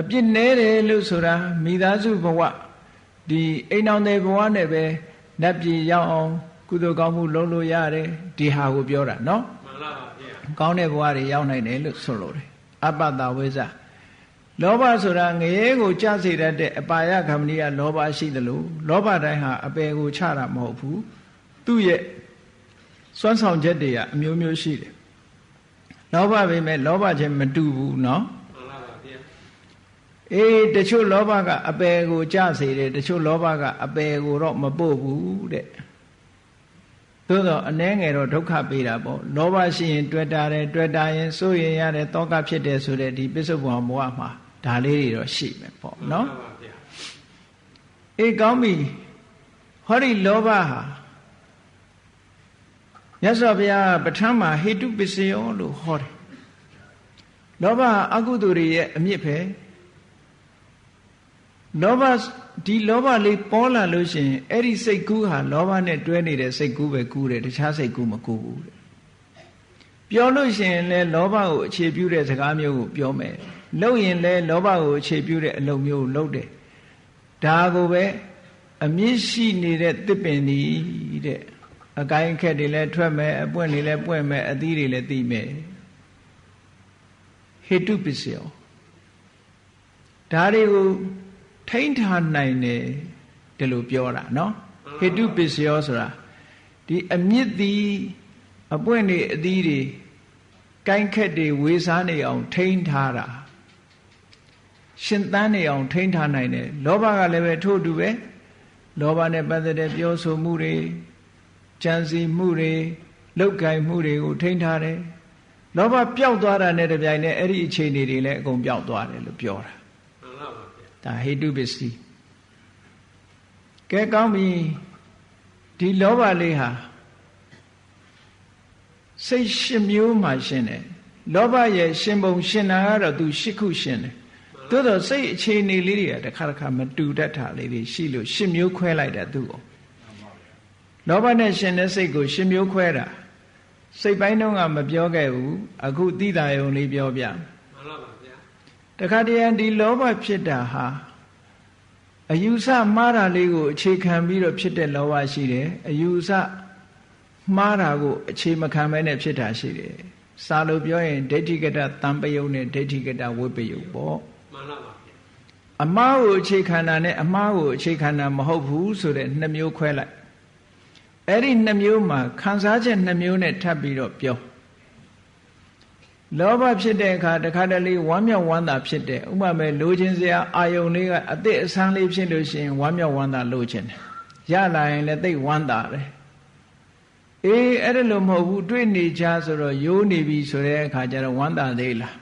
အပြစ်နည်းတယ်လို့ဆိုတာမိသားစုဘဝဒီအိမ်တော်တဲ့ဘဝနဲ့ပဲနတ်ပြည်ရောက်အောင်ကုသိုလ်ကောင်းမှုလုပ်လို့ရတယ်ဒီဟာကိုပြောတာနော်မှန်ပါပါဗျာကောင်းတဲ့ဘဝတွေရောက်နိုင်တယ်လို့ဆိုလိုတယ်အပ္ပတဝိဇ္ဇလောဘဆိုတာငရဲကိုကြစေတတ်တဲ့အပါယခမဏိယလောဘရှိသလိုလောဘတိုင်းဟာအပယ်ကိုချတာမဟုတ်ဘူးသူ့ရဲ့စွမ်းဆောင်ချက်တွေကအမျိုးမျိုးရှိတယ်လောဘပဲမဲ့လောဘချင်းမတူဘူးနော်မှန်ပါပါဗျာအေးတချို့လောဘကအပယ်ကိုကြစေတယ်တချို့လောဘကအပယ်ကိုတော့မပို့ဘူးတဲ့သို့တော့အနည်းငယ်တော့ဒုက္ခပေးတာပေါ့လောဘရှိရင်တွေ့တာတယ်တွေ့တာရင်စိုးရင်ရတယ်တောကဖြစ်တယ်ဆိုတဲ့ဒီပစ္စုပန်ဘဝမှာဒါလေးတွေတော့ရှိမယ်ပေါ့နော်မှန်ပါဗျာအေးကောင်းပြီဟောဒီလောဘဟာမြတ်စွာဘုရားပဋ္ဌာန်းမှာဟေတုပစ္စယောလို့ဟောတယ်လောဘအကုသိုလ်တွေရဲ့အမြစ်ပဲလောဘဒီလောဘလေးပေါ်လာလို့ရှိရင်အဲ့ဒီစိတ်ကူးဟာလောဘနဲ့တွဲနေတဲ့စိတ်ကူးပဲကူးတယ်တခြားစိတ်ကူးမကူးဘူးတဲ့ပြောလို့ရှိရင်လည်းလောဘကိုအခြေပြုတဲ့စကားမျိုးကိုပြောမယ်လုပ်ရင်လည်းလောဘကိုအခြေပြုတဲ့အလုပ်မျိုးကိုလုပ်တယ်ဒါကိုပဲအမြင့်ရှိနေတဲ့တစ်ပင်ဒီတဲ့အကိုင်းအခက်တွေလည်းထွက်မယ်အပွင့်တွေလည်းပွင့်မယ်အသီးတွေလည်းသိမယ်ဟေတုပစ္စယောဒါတွေကိုထိန်းထားနိုင်တယ်ဒီလိုပြောတာနော်ဟေတုပစ္စယောဆိုတာဒီအမြင့်သည်အပွင့်တွေအသီးတွေကိုင်းခက်တွေဝေစားနေအောင်ထိန်းထားတာရှင်သန်နေအောင်ထိန်းထားနိုင်တယ်လောဘကလည်းပဲထို့တူပဲလောဘနဲ့ပတ်သက်တဲ့ပြောဆိုမှုတွေကြံစည်မှုတွေလောက်ကိုင်မှုတွေကိုထိန်းထားတယ်လောဘပျောက်သွားတာနဲ့တပြိုင်နက်အဲ့ဒီအခြေအနေတွေလည်းအကုန်ပျောက်သွားတယ်လို့ပြောတာမှန်ပါပါဒါဟေတုပစ္စည်းကဲကောင်းပြီဒီလောဘလေးဟာစိတ်၈မျိုးမှရှင်တယ်လောဘရဲ့ရှင်ပုံရှင်တာကတော့သူ၈ခုရှင်တယ်သို့တော့စိတ်အခြေအနေလေးတွေကတစ်ခါတစ်ခါမတူတတ်တာလေးတွေရှိလို့၈မျိုးခွဲလိုက်တာသူ့ကိုလောဘနဲ့ရှင်တဲ့စိတ်ကို၈မျိုးခွဲတာစိတ်ပိုင်းတော့ကမပြောခဲ့ဘူးအခုသိတာယုံလေးပြောပြမှန်ပါပါဗျာတခါတည်းဒီလောဘဖြစ်တာဟာအယူဆမှားတာလေးကိုအခြေခံပြီးတော့ဖြစ်တဲ့လောဘရှိတယ်အယူဆမှားတာကိုအခြေမခံမဲနဲ့ဖြစ်တာရှိတယ်စာလို့ပြောရင်ဒိဋ္ဌိကတတံပယုတ်နဲ့ဒိဋ္ဌိကတဝိပယုတ်ပေါ့မှန်ပါပါ အမှားကိုအခြေခံတာနဲ့အမှားကိုအခြေခံတာမဟုတ်ဘူးဆိုတဲ့နှစ်မျိုးခွဲလိုက်အဲ့ဒီနှစ်မျိုးမှာခံစားချက်နှစ်မျိုးနဲ့ထပ်ပြီးတော့ပြောလောဘဖြစ်တဲ့အခါတခါတလေဝမ်းမြောက်ဝမ်းသာဖြစ်တယ်ဥပမာမဲ့လိုချင်စရာအာယုန်လေးကအသည့်အဆန်းလေးဖြစ်လို့ရှိရင်ဝမ်းမြောက်ဝမ်းသာလိုချင်တယ်ရလာရင်လည်းသိဝမ်းသာတယ်အေးအဲ့ဒါလို့မဟုတ်ဘူးတွေ့နေကြဆိုတော့ရိုးနေပြီဆိုတဲ့အခါကျတော့ဝမ်းသာသေးလား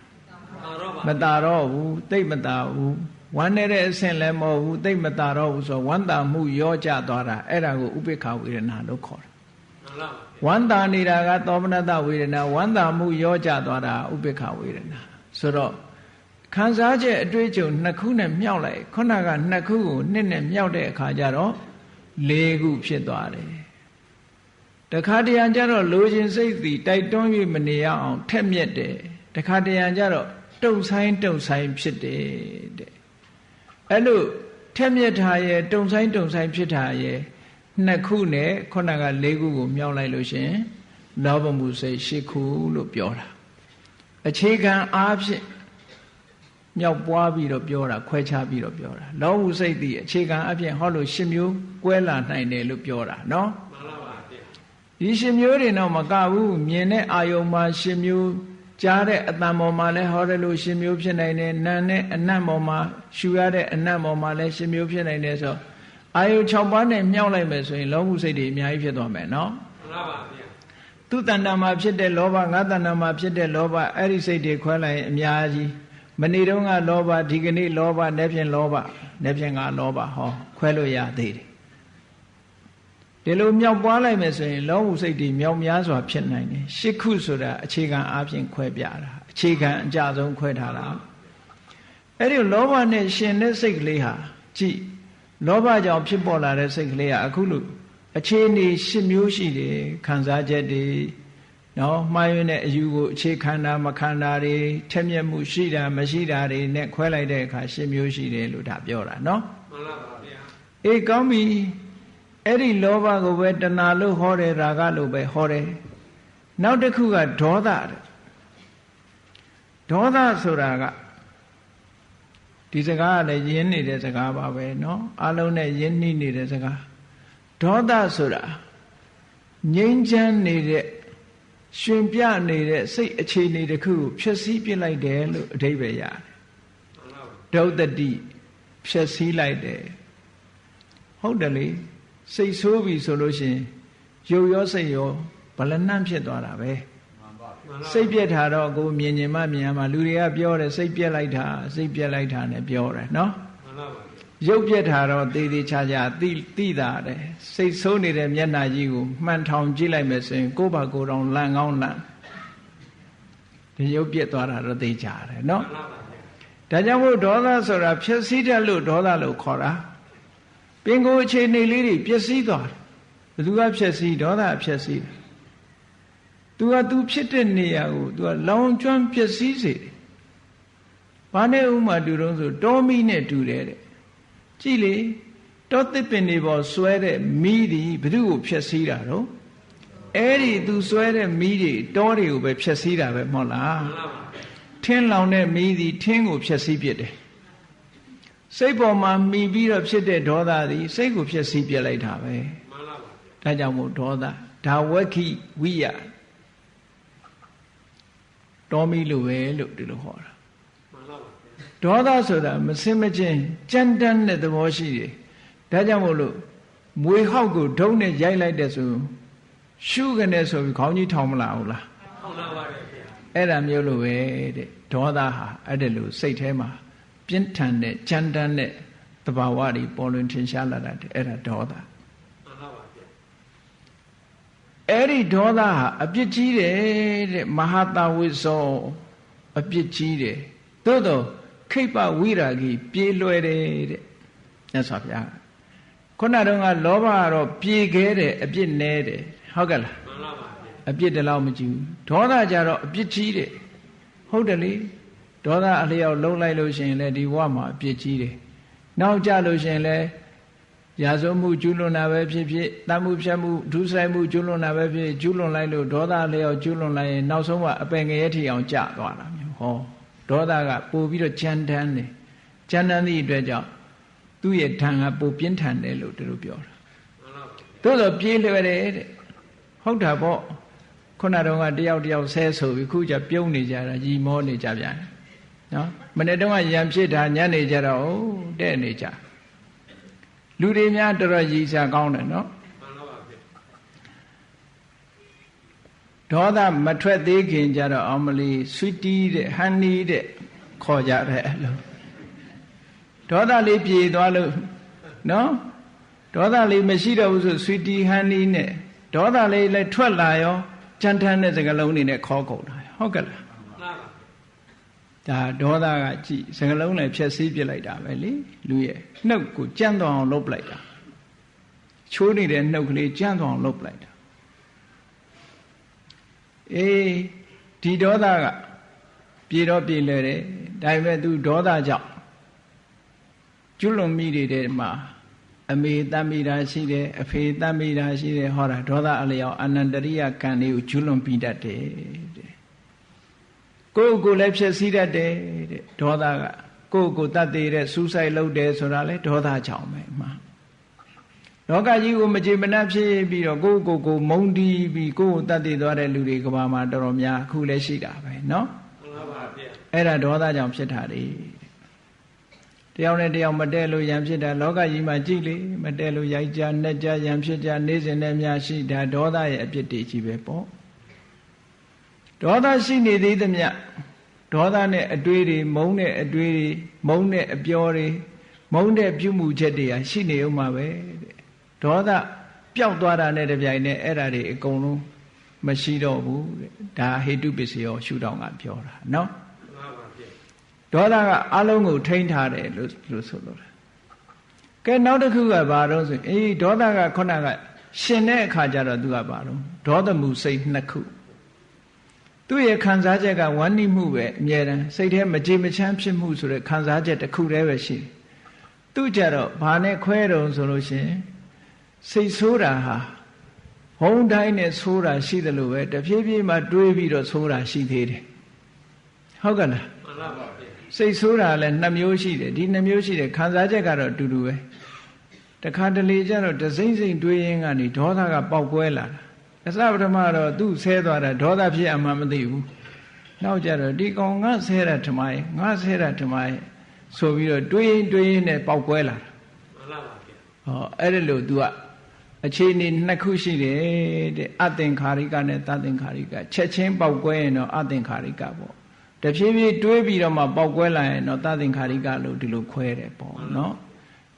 မသာတော့ဘူးသိမသာဘူးဝမ်းနေတဲ့အဆင့်လည်းမဟုတ်ဘူးသိမသာတော့ဘူးဆိုတော့ဝမ်းသာမှုရောကျသွားတာအဲ့ဒါကိုဥပေက္ခဝေဒနာလို့ခေါ်တယ်ဝမ်းသာနေတာကသောမနတဝေဒနာဝမ်းသာမှုရောကျသွားတာဥပေက္ခဝေဒနာဆိုတော့ခံစားချက်အတွေ့အကြုံနှစ်ခုနဲ့မြောက်လိုက်ခုနကနှစ်ခုကိုနှစ်နဲ့မြောက်တဲ့အခါကျတော့လေးခုဖြစ်သွားတယ်တခါတရံကျတော့လိုချင်စိတ်သည်တိုက်တွန်း၍မနေရအောင်ထက်မြက်တယ်တခါတရံကျတော့တုံဆိုင်ဖြစ်တယ်တဲ့အဲ့လိုထက်မြက်ထားရဲ့တုံဆိုင်ဖြစ်ထားရဲ့နှစ်ခုနဲ့ခုနကလေးခုကိုမြောက်လိုက်လို့ရှင်လောဘမှုစိတ်၈ခုလို့ပြောတာအခြေခံအားဖြင့်မြောက်ပွားပြီးတော့ပြောတာခွဲခြားပြီးတော့ပြောတာလောဘမှုစိတ်သည်အခြေခံအပြင်ဟောလို့၈မျိုးကွဲလာနိုင်တယ်လို့ပြောတာနော်မှန်ပါပါဒီ၈မျိုးတွေတော့မကဘူးမြင်တဲ့အာယုံမှာ၈မျိုးကြားတဲ့အတန်ပေါ်မှာလည်းဟောတယ်လို့၈မျိုးဖြစ်နိုင်တယ်နာနဲ့အနတ်ပေါ်မှာရှူရတဲ့အနတ်ပေါ်မှာလည်း၈မျိုးဖြစ်နိုင်တယ်ဆိုအာယု6ပါးနဲ့မြောက်လိုက်မယ်ဆိုရင်လောဘစိတ်တွေအများကြီးဖြစ်သွားမယ်နော်မှန်ပါပါဗျာသူတဏ္ဍာမှာဖြစ်တဲ့လောဘငါတဏ္ဍာမှာဖြစ်တဲ့လောဘအဲ့ဒီစိတ်တွေခွဲလိုက်ရင်အများကြီးမနေ့တုန်းကလောဘဒီကနေ့လောဘနေ့ဖြင့်လောဘနေ့ဖြင့်ငါလောဘဟောခွဲလို့ရသေးတယ်ဒီလိုမြောက်ပွားလိုက်မယ်ဆိုရင်လောဘစိတ်တွေမြောက်များစွာဖြစ်နိုင်တယ်၈ခုဆိုတာအခြေခံအားဖြင့်ခွဲပြတာအခြေခံအကြဆုံးခွဲထားတာအဲ့ဒီလောဘနဲ့ရှင်တဲ့စိတ်ကလေးဟာကြည့်လောဘကြောင့်ဖြစ်ပေါ်လာတဲ့စိတ်ကလေးကအခုလို့အခြေအနေ၈မျိုးရှိတယ်ခံစားချက်တွေနော်မှားယွင်းတဲ့အယူကိုအခြေခံတာမခံတာတွေထက်မြက်မှုရှိတာမရှိတာတွေနဲ့ခွဲလိုက်တဲ့အခါ၈မျိုးရှိတယ်လို့ဒါပြောတာနော်မှန်ပါပါဗျာအေးကောင်းပြီအဲ့ဒီလောဘကိုပဲတဏှာလို့ဟောတယ်ရာဂလို့ပဲဟောတယ်နောက်တစ်ခုကဒေါသတဲ့ဒေါသဆိုတာကဒီစကားကလည်းယဉ်နေတဲ့စကားပါပဲเนาะအလုံးနဲ့ယဉ်နှီးနေတဲ့စကားဒေါသဆိုတာငြိမ်းချမ်းနေတဲ့ရှင်ပြနေတဲ့စိတ်အခြေအနေတစ်ခုကိုဖျက်ဆီးပစ်လိုက်တယ်လို့အဓိပ္ပာယ်ရတယ်ဒုဋ္ဌတိဖျက်ဆီးလိုက်တယ်ဟုတ်တယ်လေစိတ်ဆိုးပြီဆိုလို့ရှိရင်ရုပ်ရောစိတ်ရောဗလနှံ့ဖြစ်သွားတာပဲစိတ်ပြက်တာတော့ကိုမြင်မြင်မှမြင်ရမှာလူတွေကပြောတယ်စိတ်ပြက်လိုက်တာနဲ့ပြောတယ်နော်ရုပ်ပြက်တာတော့သေသေးချာချာသိတာတယ်စိတ်ဆိုးနေတဲ့မျက်နှာကြီးကိုမှန်ထောင်ကြည့်လိုက်မယ်ဆိုရင်ကိုယ့်ဘာကိုယ်တောင်လန့်ကောင်းလန့်ဒီရုပ်ပြက်သွားတာတော့သိကြတယ်နော်ဒါကြောင့်မို့ဒေါသဆိုတာဖြည့်ဆည်းတတ်လို့ဒေါသလို့ခေါ်တာပင်ကိုယ်အခြေအနေလေးတွေပျက်စီးသွားတယ်ဘယ်သူကဖြည့်ဆည်းဒေါသဖြည့်ဆည်းတယ်သူဖြစ်တဲ့နေရာကိုသူကလောင်ကျွမ်းပျက်စီးစေတယ်ဘာနဲ့ဥမာတူတုံးဆိုတောမီးနဲ့တူတယ်တဲ့ကြည့်လေတောသစ်ပင်တွေပေါ်ဆွဲတဲ့မီးတွေဘယ်သူကိုဖျက်ဆီးတာတော့အဲ့ဒီသူဆွဲတဲ့မီးတွေတောတွေကိုပဲဖျက်ဆီးတာပဲမဟုတ်လားထင်းလောင်တဲ့မီးသည်ထင်းကိုဖျက်ဆီးပစ်တယ်စိတ်ပေါ်မှာမှီပြီးတော့ဖြစ်တဲ့ဒေါသသည်စိတ်ကိုဖျက်ဆီးပြလိုက်တာပဲမှန်ပါပါဒါကြောင့်မို့ဒေါသဒါဝက္ခိဝိယတော်မီလို့ပဲလို့ဒီလိုဟောတာမှန်ပါပါဒေါသဆိုတာမစင်မချင်းကြမ်းတမ်းတဲ့သဘောရှိတယ်ဒါကြောင့်မို့လို့မွေဟောက်ကိုဒုံးနဲ့ရိုက်လိုက်တဲ့ဆိုရှုကနေဆိုပြီးခေါင်းကြီးထောင်မလာဘူးလားထောင်လာပါတယ်ဗျာအဲ့ဒါမျိုးလိုပဲတဲ့ဒေါသဟာအဲ့ဒါလိုစိတ်ထဲမှာပြင်းထန်တဲ့ကြမ်းတမ်းတဲ့သဘာဝတွေပေါ်လွင်ထင်ရှားလာတဲ့အဲ့ဒါဒေါသမှန်ပါပါဗျာအဲ့ဒီဒေါသဟာအပြစ်ကြီးတယ်တဲ့မဟာတဝိဇောအပြစ်ကြီးတယ်သို့တော့ခိပ္ပဝိရာဂီပြေးလွယ်တယ်တဲ့မြတ်စွာဘုရားခုနတုန်းကလောဘကတော့ပြေးခဲတယ်အပြစ်နဲတယ်ဟုတ်ကဲ့လားမှန်ပါပါအပြစ်တလောက်မကြည့်ဘူးဒေါသကြတော့အပြစ်ကြီးတယ်ဟုတ်တယ်လေဒေါသအလျောက်လုံးလိုက်လို့ရှိရင်လည်းဒီဘဝမှာအပြစ်ကြီးတယ်နောက်ကြလို့ရှိရင်လည်းရာဇဝမှုကျူးလွန်တာပဲဖြစ်ဖြစ်တတ်မှုဖြတ်မှုဒုစရိုက်မှုကျူးလွန်တာပဲဖြစ်ကျူးလွန်လိုက်လို့ဒေါသအလျောက်ကျူးလွန်လိုက်ရင်နောက်ဆုံးမှအပင်ငရဲထီအောင်ကျသွားတာမျိုးဟောဒေါသကပို့ပြီးတော့ကြမ်းတမ်းတယ် ကြမ်းတမ်းသည့်အတွက်ကြောင့်သူ့ရဲ့ဓာန်ကပိုပြင်းထန်တယ်လို့သူတို့ပြောတာသို့သောပြေးလွယ်တယ်တဲ့ဟုတ်တာပေါ့ခုနတော့ကတယောက်တယောက်ဆဲဆိုပြီးခုကျပြုံးနေကြတာရီမောနေကြပြန်နော်မနေ့တုန်းကရံဖြစ်တာညနေကြတော့တဲ့နေကြလူတွေများတော်တော်ရည်စားကောင်းတယ်နော်ဒေါသမထွက်သေးခင်ကြတော့အောင်မလီဆွီတီးတဲ့ဟန်နီတဲ့ခေါ်ကြတယ်အဲ့လိုဒေါသလေးပြေသွားလို့နော်ဒေါသလေးမရှိတော့ဘူးဆိုဆွီတီဟန်နီနဲ့ဒေါသလေးလည်းထွက်လာရောကြမ်းတမ်းတဲ့စကားလုံးတွေနဲ့ခေါ်ကုန်တာဟုတ်ကဲ့လားဒါဒေါသကကြည်စကားလုံးနဲ့ဖြည့်ဆည်းပြလိုက်တာပဲလေလူရဲ့နှုတ်ကိုကြမ်းသွားအောင်လုပ်ပလိုက်တာချိုးနေတဲ့နှုတ်ကလေးကြမ်းသွားအောင်လုပ်ပလိုက်တာအေးဒီဒေါသကပြေတော့ပြေလဲတယ်ဒါပေမဲ့သူဒေါသကြောင့်ကျွလွန်မိတဲ့မှာအမေတမ်းမိတာရှိတယ်အဖေတမ်းမိတာရှိတယ်ဟောတာဒေါသအလျောက်အနန္တရိယကံလေးကိုကျွလွန်ပြီးတတ်တယ်တဲ့ကိုယ့်ကိုယ်လည်းဖြစ်စည်းတတ်တယ်တဲ့ဒေါသကကိုယ့်ကိုယ်တတ်သေးတဲ့စူးစိုက်လုပ်တယ်ဆိုတာလေဒေါသကြောင့်ပဲမှာလောကကြီးကိုမကြေမနပ်ဖြစ်ပြီးတော့ကိုယ့်ကိုယ်ကိုမုန်းတီးပြီးကိုယ့်ကိုတတ်သေးသွားတဲ့လူတွေကဘာမှတော်တော်များအခုလည်းရှိတာပဲနော်မှန်ပါဗျအဲ့ဒါဒေါသကြောင့်ဖြစ်တာလေတယောက်နဲ့တယောက်မတည့်လို့ရံဖြစ်တာလောကကြီးမှာကြည့်လေမတည့်လို့ရိုက်ကြနှက်ကြရံဖြစ်ကြနေစဉ်နဲ့များရှိတာဒေါသရဲ့အပြစ်တွေကြီးပဲပေါ့ဒေါသရှိနေသေးသမျှဒေါသနဲ့အတွေးတွေမုန်းတဲ့အတွေးတွေမုန်းတဲ့အပြောတွေမုန်းတဲ့ပြုမှုချက်တွေဟာရှိနေဦးမှာပဲတဲ့ဒေါသပျောက်သွားတာနဲ့တပြိုင်နက်အဲ့ဒါတွေအကုန်လုံးမရှိတော့ဘူးတဲ့ဒါဟေတုပစ္စယောရှုထောင့်ကပြောတာနော်ဒေါသကအလုံးကိုထိန်းထားတယ်လို့ဆိုလို့ကဲနောက်တစ်ခုကဘာတော့ဆိုအေးဒေါသကခုနကရှင်တဲ့အခါကျတော့သူကဘာတော့ဒေါသမှုစိတ်နှစ်ခုသူ့ရဲ့ခံစားချက်ကဝမ်းနည်းမှုပဲအမြဲတမ်းစိတ်ထဲမကြေမချမ်းဖြစ်မှုဆိုတဲ့ခံစားချက်တစ်ခုတည်းပဲရှိတယ်သူကြတော့ဘာနဲ့ခွဲတုံဆိုလို့ရှိရင်စိတ်ဆိုးတာဟာဟုံးတိုင်းနဲ့ဆိုးတာရှိတယ်လို့ပဲတဖြည်းဖြည်းမှတွေးပြီးတော့ဆိုးတာရှိသေးတယ်ဟုတ်ကဲ့လားမှန်ပါပါစိတ်ဆိုးတာလည်းနှစ်မျိုးရှိတယ်ဒီနှစ်မျိုးရှိတယ်ခံစားချက်ကတော့အတူတူပဲတခါတလေကျတော့တစိမ့်စိမ့်တွေးရင်းကနေဒေါသကပေါက်ကွဲလာတာအစပထမတော့သူ့ဆဲသွားတာဒေါသဖြစ်အမှမသိဘူးနောက်ကျတော့ဒီကောင်ငါဆဲတာထမရဲ့ငါဆဲတာထမရဲ့ဆိုပြီးတော့တွေးရင်နဲ့ပေါက်ကွဲလာတာမှန်ပါပါဗျဟောအဲ့ဒါလို့ तू ကအခြေအနေနှစ်ခုရှိတယ်တဲ့အသင်္ခါရိကနဲ့သသင်္ခါရိကချက်ချင်းပေါက်ကွဲရင်တော့အသင်္ခါရိကပေါ့တဖြည်းဖြည်းတွေးပြီးတော့မှပေါက်ကွဲလာရင်တော့သသင်္ခါရိကလို့ဒီလိုခွဲတယ်ပေါ့နော်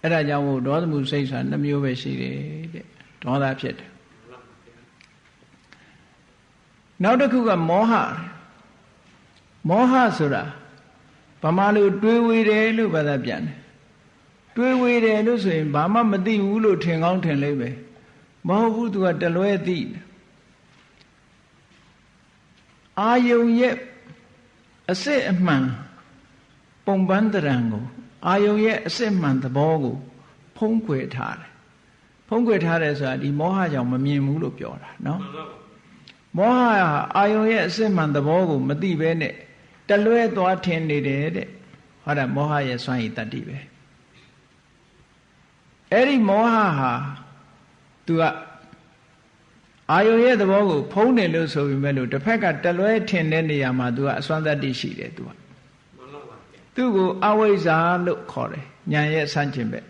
အဲ့ဒါကြောင့်ဒေါသမှုစိတ်ဆိုတာနှမျိုးပဲရှိတယ်တဲ့ဒေါသဖြစ်တယ်နောက်တစ်ခုကမောဟမောဟဆိုတာဗမာလူတွေးဝေးတယ်လို့ဘာသာပြန်တယ်တွေးဝေးတယ်လို့ဆိုရင်ဘာမှမသိဘူးလို့ထင်ကောင်းထင်လိမ့်မယ်မဟုတ်ဘူးသူကတလွဲသိအာယုံရဲ့အစစ်အမှန်ပုံပန်းတရံကိုအာယုံရဲ့အစစ်မှန်သဘောကိုဖုံးကွယ်ထားတယ်ဖုံးကွယ်ထားတယ်ဆိုတာဒီမောဟကြောင့်မမြင်ဘူးလို့ပြောတာနော်မောဟအာယုံရဲ့အစစ်မှန်သဘောကိုမသိဘဲနဲ့တလွဲသွားထင်နေတယ်တဲ့ဟောတာမောဟရဲ့စွမ်းရည်တတ္တိပဲအဲ့ဒီမောဟဟာသူကအာယုံရဲ့သဘောကိုဖုံးတယ်လို့ဆိုပေမဲ့လို့တစ်ဖက်ကတလွဲထင်တဲ့နေရာမှာသူကအစွမ်းတတ္တိရှိတယ်သူကသူ့ကိုအဝိဇ္ဇာလို့ခေါ်တယ်ဉာဏ်ရဲ့ဆန့်ကျင်ဘက်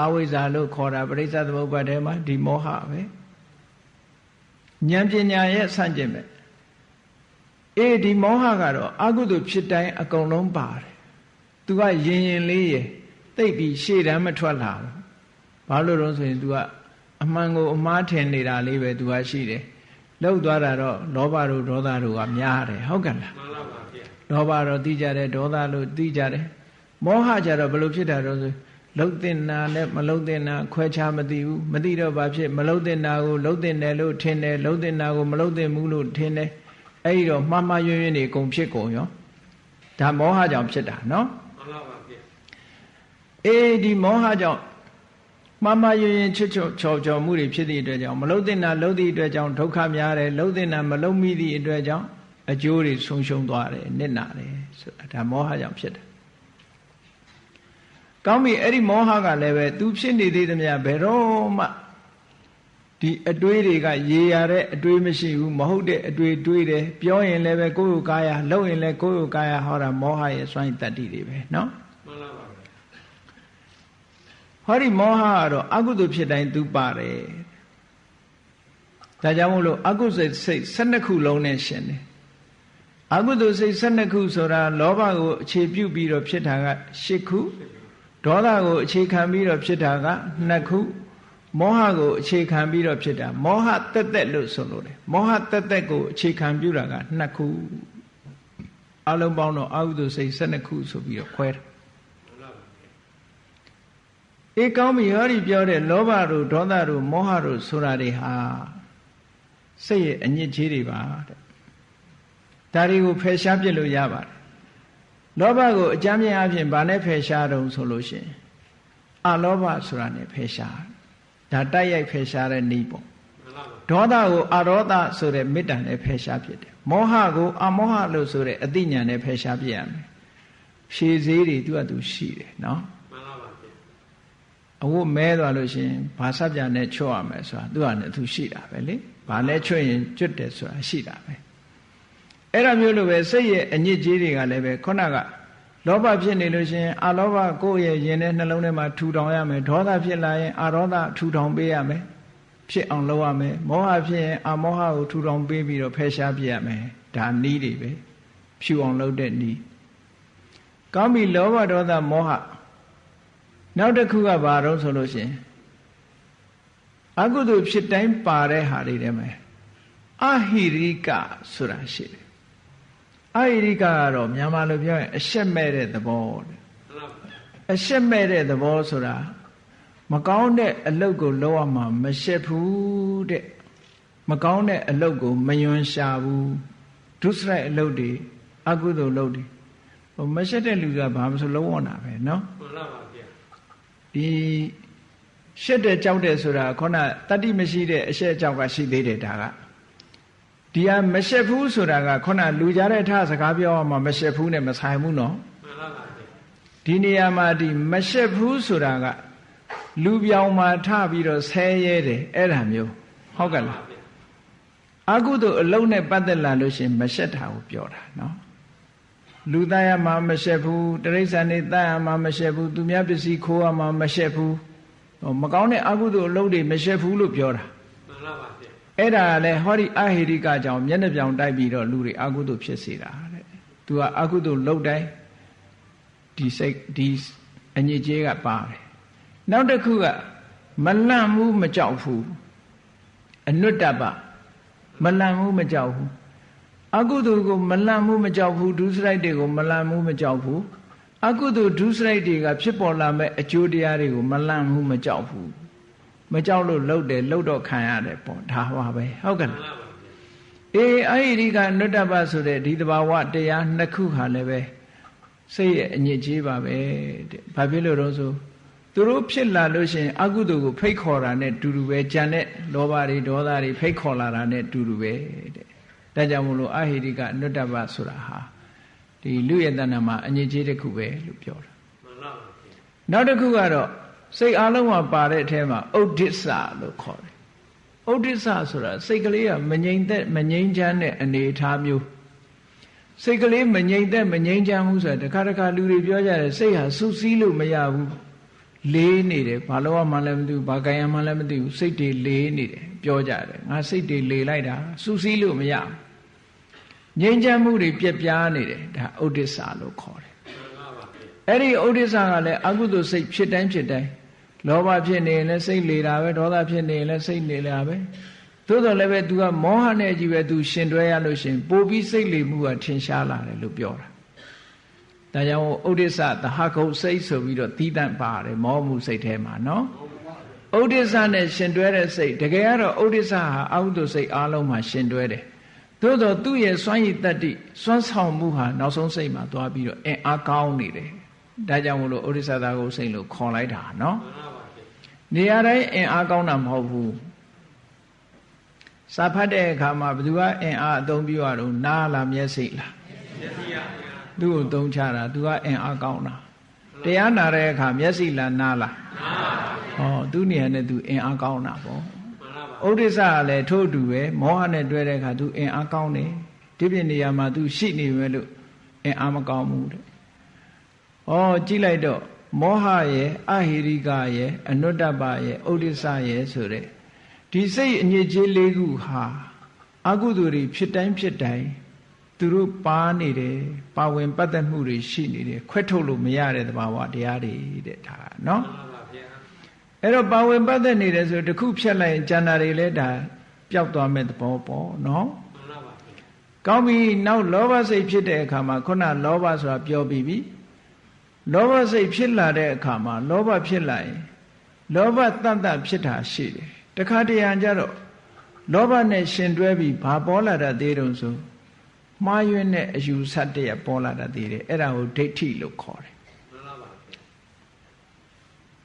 အဝိဇ္ဇာလို့ခေါ်တာပရိစ္ဆေသမုပ္ပါဒ်ထဲမှာဒီမောဟပဲဉာဏ်ပညာရဲ့ဆန့်ကျင်ဘက်အေးဒီမောဟကတော့အကုသိုလ်ဖြစ်တိုင်းအကုန်လုံးပါတယ်သူကရင်ရင်လေးရသိပ်ပြီးရှေ့တန်းမထွက်လာဘူးဘာလို့လဲဆိုရင်သူကအမှန်ကိုအမှားထင်နေတာလေးပဲသူကရှိတယ်လောက်သွားတာတော့လောဘတို့ဒေါသတို့ကများတယ်ဟုတ်ကဲ့လားမှန်ပါပါဗျာလောဘတော့သိကြတယ်ဒေါသလို့သိကြတယ်မောဟကြတော့ဘယ်လိုဖြစ်တာတော့ဆိုလှုပ်တင်တာနဲ့မလှုပ်တင်တာခွဲခြားမသိဘူးမသိတော့ဘာဖြစ်မလှုပ်တင်တာကိုလှုပ်တင်တယ်လို့ထင်တယ်လှုပ်တင်တာကိုမလှုပ်တင်ဘူးလို့ထင်တယ်အဲ့ဒီတော့မှားမှားယွင်းယွင်းနေကုန်ဖြစ်ကုန်ရောဒါမောဟကြောင့်ဖြစ်တာနော်မှန်ပါပါဗျာအေးဒီမောဟကြောင့်မှားမှားယွင်းယွင်းချွတ်ချော်ချော်မှုတွေဖြစ်သည့်အတွက်ကြောင့်မလှုပ်တင်တာလှုပ်သည့်အတွက်ကြောင့်ဒုက္ခများတယ်လှုပ်တင်တာမလှုပ်မိသည့်အတွက်ကြောင့်အကျိုးတွေဆုံးရှုံးသွားတယ်နစ်နာတယ်ဆိုတာဒါမောဟကြောင့်ဖြစ်တယ် ကောင်းပြီအဲ့ဒီမောဟကလည်းပဲသူဖြစ်နေသေးသမျှဘယ်တော့မှဒီအတွေးတွေကရေရတဲ့အတွေးမရှိဘူးမဟုတ်တဲ့အတွေးတွေးတယ်ပြောရင်လည်းပဲကိုယ့်ကိုယ်ကာယလုပ်ရင်လည်းကိုယ့်ကိုယ်ကာယဟောတာမောဟရဲ့စွန့်တတ္တိတွေပဲနော်မှန်ပါပါဟောဒီမောဟကတော့အကုသိုလ်ဖြစ်တိုင်းသူပါတယ်ဒါကြောင့်မို့လို့အကုသိုလ်စိတ်12ခုလုံးနဲ့ရှင်တယ်အကုသိုလ်စိတ်12ခုဆိုတာလောဘကိုအခြေပြုပြီးတော့ဖြစ်တာက8ခုဒေါသကိုအခြေခံပြီးတော့ဖြစ်တာက2ခုမောဟကိုအခြေခံပြီးတော့ဖြစ်တာမောဟတက်တက်လို့ဆိုလို့တယ်မောဟတက်တက်ကိုအခြေခံပြုတာက2ခုအလုံးပေါင်းတော့အကုသိုလ်စိတ်12ခုဆိုပြီးတော့ခွဲတယ်အေးကောင်းပြီဟောဒီပြောတဲ့လောဘတို့ဒေါသတို့မောဟတို့ဆိုတာတွေဟာစိတ်ရဲ့အညစ်အကြေးတွေပါတဲ့ဒါတွေကိုဖယ်ရှားပြစ်လို့ရပါတယ်လောဘကိုအကြမ်းမြင်အဖြစ်ဗာနဲ့ဖယ်ရှားတုံဆိုလို့ရှိရင်အလောဘဆိုတာနဲ့ဖယ်ရှားဒါတိုက်ရိုက်ဖယ်ရှားတဲ့နည်းပေါ့ဒေါသကိုအဒေါသဆိုတဲ့မေတ္တာနဲ့ဖယ်ရှားပြစ်တယ်မောဟကိုအမောဟလို့ဆိုတဲ့အသိဉာဏ်နဲ့ဖယ်ရှားပြစ်ရမယ်ဖြေစည်းတွေသူကသူရှိတယ်နော်အဝတ်မဲသွားလို့ရှိရင်ဘာစပြနဲ့ချွတ်ရမယ်ဆိုတာသူကလည်းသူရှိတာပဲလေဘာနဲ့ချွတ်ရင်ကျွတ်တယ်ဆိုတာရှိတာပဲအဲ့ဒါမျိုးလိုပဲစိတ်ရဲ့အညစ်အကြေးတွေကလည်းပဲခုနကလောဘဖြစ်နေလို့ရှိရင်အလောဘကိုယ့်ရဲ့ရင်ထဲနှလုံးထဲမှာထူထောင်ရမယ်ဒေါသဖြစ်လာရင်အဒေါသထူထောင်ပေးရမယ်ဖြစ်အောင်လုပ်ရမယ်မောဟဖြစ်ရင်အမောဟကိုထူထောင်ပေးပြီးတော့ဖယ်ရှားပြရမယ်ဒါနည်းတွေပဲဖြူအောင်လုပ်တဲ့နည်းကောင်းပြီလောဘဒေါသမောဟနောက်တစ်ခုကဘာတော့ဆိုလို့ရှိရင်အကုသိုလ်ဖြစ်တိုင်းပါတဲ့ဟာတွေထဲမှာအဟိရိကဆိုတာရှိတယ်အဟိရိကကတော့မြန်မာလိုပြောရင်အရှက်မဲ့တဲ့သဘောတဲ့အရှက်မဲ့တဲ့သဘောဆိုတာမကောင်းတဲ့အလုပ်ကိုလုပ်ရမှာမရှက်ဘူးတဲ့မကောင်းတဲ့အလုပ်ကိုမယွန်းရှာဘူးဒုစရိုက်အလုပ်တွေအကုသိုလ်လုပ်တွေမရှက်တဲ့လူကဘာမှမဆိုလုံးဝတာပဲเนาะမှန်ပါပါဗျာဒီရှက်တဲ့ကြောက်တဲ့ဆိုတာခေါဏတတ္တိမရှိတဲ့အရှက်အကြောက်ကရှိသေးတယ်ဒါကဒီဟာမရှက်ဘူးဆိုတာကခုနလူကြတဲ့ထစကားပြောရမှာမရှက်ဘူးနဲ့မဆိုင်ဘူးနော်မှန်ပါပါဒီနေရာမှာဒီမရှက်ဘူးဆိုတာကလူပြောင်မှာထပြီးတော့ဆဲရဲတယ်အဲ့ဒါမျိုးဟုတ်ကဲ့လားအကုသိုလ်အလုံးနဲ့ပတ်သက်လာလို့ရှင်မရှက်တာကိုပြောတာနော်လူသားရမှာမရှက်ဘူးတိရစ္ဆာန်တွေတတ်ရမှာမရှက်ဘူးသူများပစ္စည်းခိုးရမှာမရှက်ဘူးမကောင်းတဲ့အကုသိုလ်အလုပ်တွေမရှက်ဘူးလို့ပြောတာမှန်ပါပါအဲ့ဒါလည်းဟောဒီအဟိရိကကြောင့်မျက်နှာပြောင်တိုက်ပြီးတော့လူတွေအကုသိုလ်ဖြစ်စေတာတဲ့သူကအကုသိုလ်လုပ်တိုင်းဒီစိတ်ဒီအညစ်အကြေးကပါတယ်နောက်တစ်ခုကမလန့်မှုမကြောက်ဘူးအနုတ္တပမလန့်မှုမကြောက်ဘူးအကုသိုလ်ကိုမလန့်မှုမကြောက်ဘူးဒုစရိုက်တွေကိုမလန့်မှုမကြောက်ဘူးအကုသိုလ်ဒုစရိုက်တွေကဖြစ်ပေါ်လာမဲ့အကျိုးတရားတွေကိုမလန့်မှုမကြောက်ဘူးမကြောက်လို့လှုပ်တယ်လှုပ်တော့ခံရတယ်ပေါ့ဒါပါပဲဟုတ်ကဲ့အေးအဟိရိကအနုတ္တပဆိုတဲ့ဒီတဘာဝတရားနှစ်ခုဟာလည်းပဲစိတ်ရဲ့အညစ်အကြေးပါပဲတဲ့ဘာဖြစ်လို့တော့ဆိုသူတို့ဖြစ်လာလို့ရှိရင်အကုသိုလ်ကိုဖိတ်ခေါ်တာနဲ့တူတူပဲကြံတဲ့လောဘတွေဒေါသတွေဖိတ်ခေါ်လာတာနဲ့တူတူပဲတဲ့ဒါကြောင့်မို့လို့အဟိရိကအနုတ္တပဆိုတာဟာဒီလူရဲ့တဏ္ဍာမှာအညစ်အကြေးတစ်ခုပဲလို့ပြောတာမှန်ပါပါနောက်တစ်ခုကတော့စိတ်အလုံးမှာပါတဲ့အထဲမှာဥဒိစ္စလို့ခေါ်တယ်ဥဒိစ္စဆိုတာစိတ်ကလေးကမငြိမ်သက်မငြိမ်ချမ်းတဲ့အနေအထားမျိုးစိတ်ကလေးမငြိမ်သက်မငြိမ်ချမ်းဘူးဆိုတာတခါတခါလူတွေပြောကြတယ်စိတ်ဟာစူးစီးလို့မရဘူးလေးနေတယ်ဘာလို့မှလည်းမသိဘူးဘာကြံရမှလည်းမသိဘူးစိတ်တွေလေးနေတယ်ပြောကြတယ်ငါစိတ်တွေလေးလိုက်တာစူးစီးလို့မရဘူးငြိမ်ချမ်းမှုတွေပြက်ပြားနေတယ်ဒါဥဒိစ္စလို့ခေါ်တယ်အဲ့ဒီဥဒိစ္စကလည်းအကုသိုလ်စိတ်ဖြစ်တိုင်းဖြစ်တိုင်းလောဘဖြစ်နေရင်လည်းစိတ်လေတာပဲဒေါသဖြစ်နေရင်လည်းစိတ်နေလာပဲသို့တော်လည်းပဲ तू ကမောဟနဲ့ကြီးပဲ तू ရှင်တွဲရလို့ရှင်ပို့ပြီးစိတ်လေမှုကထင်ရှားလာတယ်လို့ပြောတာဒါကြောင့်ဥဒိစ္စသဟဂုတ်စိတ်ဆိုပြီးတော့သီးသန့်ပါတယ်မောမှုစိတ်ထဲမှာနော်ဥဒိစ္စနဲ့ရှင်တွဲတဲ့စိတ်တကယ်ကတော့ဥဒိစ္စဟာအကုသိုလ်စိတ်အလုံးမှာရှင်တွဲတယ်သို့တော်သူ့ရဲ့စွမ်းရည်တတ္တိစွမ်းဆောင်မှုဟာနောက်ဆုံးစိတ်မှာသွားပြီးတော့အင်အားကောင်းနေတယ်ဒါကြောင့်မို့လို့ဥဒိစ္စသာကိုစိတ်လို့ခေါ်လိုက်တာနော်နေရာတိုင်းအင်အားကောင်းတာမဟုတ်ဘူးစာဖတ်တဲ့အခါမှာဘယ်သူကအင်အားအသုံးပြုရတော့နားလားမျက်စိလားမျက်စိပါဗျာသူ့ကိုသုံးချတာသူကအင်အားကောင်းတာ တရားနာတဲ့အခါမျက်စိလားနားလားဟောသူနေရာနဲ့သူအင်အားကောင်းတာပေါ့ဥဒိစ္စကလည်းထို့အတူပဲမောဟနဲ့တွဲတဲ့အခါသူအင်အားကောင်းတယ်ဒီပြင်နေရာမှာသူရှိနေပဲလို့အင်အားမကောင်းဘူးတဲ့ဩကြည့်လိုက်တော့မောဟရဲ့အဟိရိကရဲ့အနုတ္တပရဲ့ဥဒိစ္စရဲ့ဆိုတဲ့ဒီစိတ်အညစ်အကြေးလေးခုဟာအကုသိုလ်တွေဖြစ်တိုင်းဖြစ်တိုင်းသူတို့ပါနေတယ်ပါဝင်ပတ်သက်မှုတွေရှိနေတယ်ခွဲထုတ်လို့မရတဲ့သဘာဝတရားတွေတဲ့ဒါနော်အဲ့တော့ပါဝင်ပတ်သက်နေတယ်ဆိုတခုဖြတ်လိုက်ရင်ကျန်တာတွေလည်းဒါပျောက်သွားမဲ့သဘောပေါ့နော်ကောင်းပြီနောက်လောဘစိတ်ဖြစ်တဲ့အခါမှာခုနလောဘဆိုတာပြောပြီးပြီလောဘစိတ်ဖြစ်လာတဲ့အခါမှာလောဘဖြစ်လာရင်လောဘတတ်တတ်ဖြစ်တာရှိတယ်တခါတရံကြတော့လောဘနဲ့ရှင်တွဲပြီးဘာပေါ်လာတာသေးတုံဆိုမှားယွင်းတဲ့အယူဆတည်းပေါ်လာတာသေးတယ်အဲ့ဒါကိုဒိဋ္ဌိလို့ခေါ်တယ်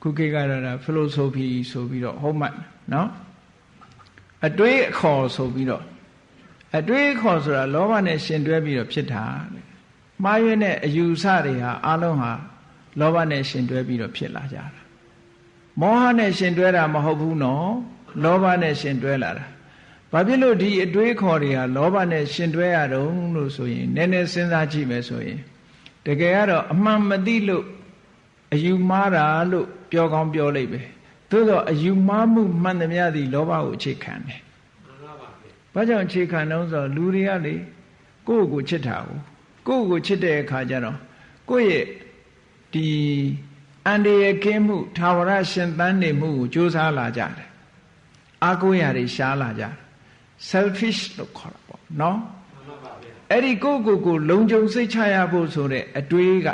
ခုခေတ်ကတော့ဒါ philosophy ဆိုပြီးတော့ဟုတ်မှတ်နော်အတွေးအခေါ်ဆိုပြီးတော့အတွေးအခေါ်ဆိုတာလောဘနဲ့ရှင်တွဲပြီးတော့ဖြစ်တာမှားယွင်းတဲ့အယူဆတွေဟာအလုံးဟာလောဘနဲ့ရှင်တွဲပြီးတော့ဖြစ်လာကြတာမောဟနဲ့ရှင်တွဲတာမဟုတ်ဘူးနော်လောဘနဲ့ရှင်တွဲလာတာဘာဖြစ်လို့ဒီအတွေးခေါ်တွေဟာလောဘနဲ့ရှင်တွဲရတော့လို့ဆိုရင်နည်းနည်းစဉ်းစားကြည့်မယ်ဆိုရင်တကယ်ကတော့အမှန်မသိလို့အယူမှားတာလို့ပြောကောင်းပြောလိုက်ပဲသို့တော့အယူမှားမှုမှန်သမျှသည်လောဘကိုအခြေခံတယ်ဘာကြောင့်အခြေခံတော့ဆိုလူတွေကလေကိုယ့်ကိုချစ်တာကိုယ့်ကိုချစ်တဲ့အခါကျတော့ကိုယ့်ရဲ့ဒီအန္တရာယ်ကင်းမှုထာဝရရှင်သန်နေမှုကိုကြိုးစားလာကြတယ်အာကိုရာတွေရှားလာကြတယ် selfish လို့ခေါ်တာပေါ့နော်အဲ့ဒီကိုယ့်လုံခြုံစိတ်ချရဖို့ဆိုတဲ့အတွေးက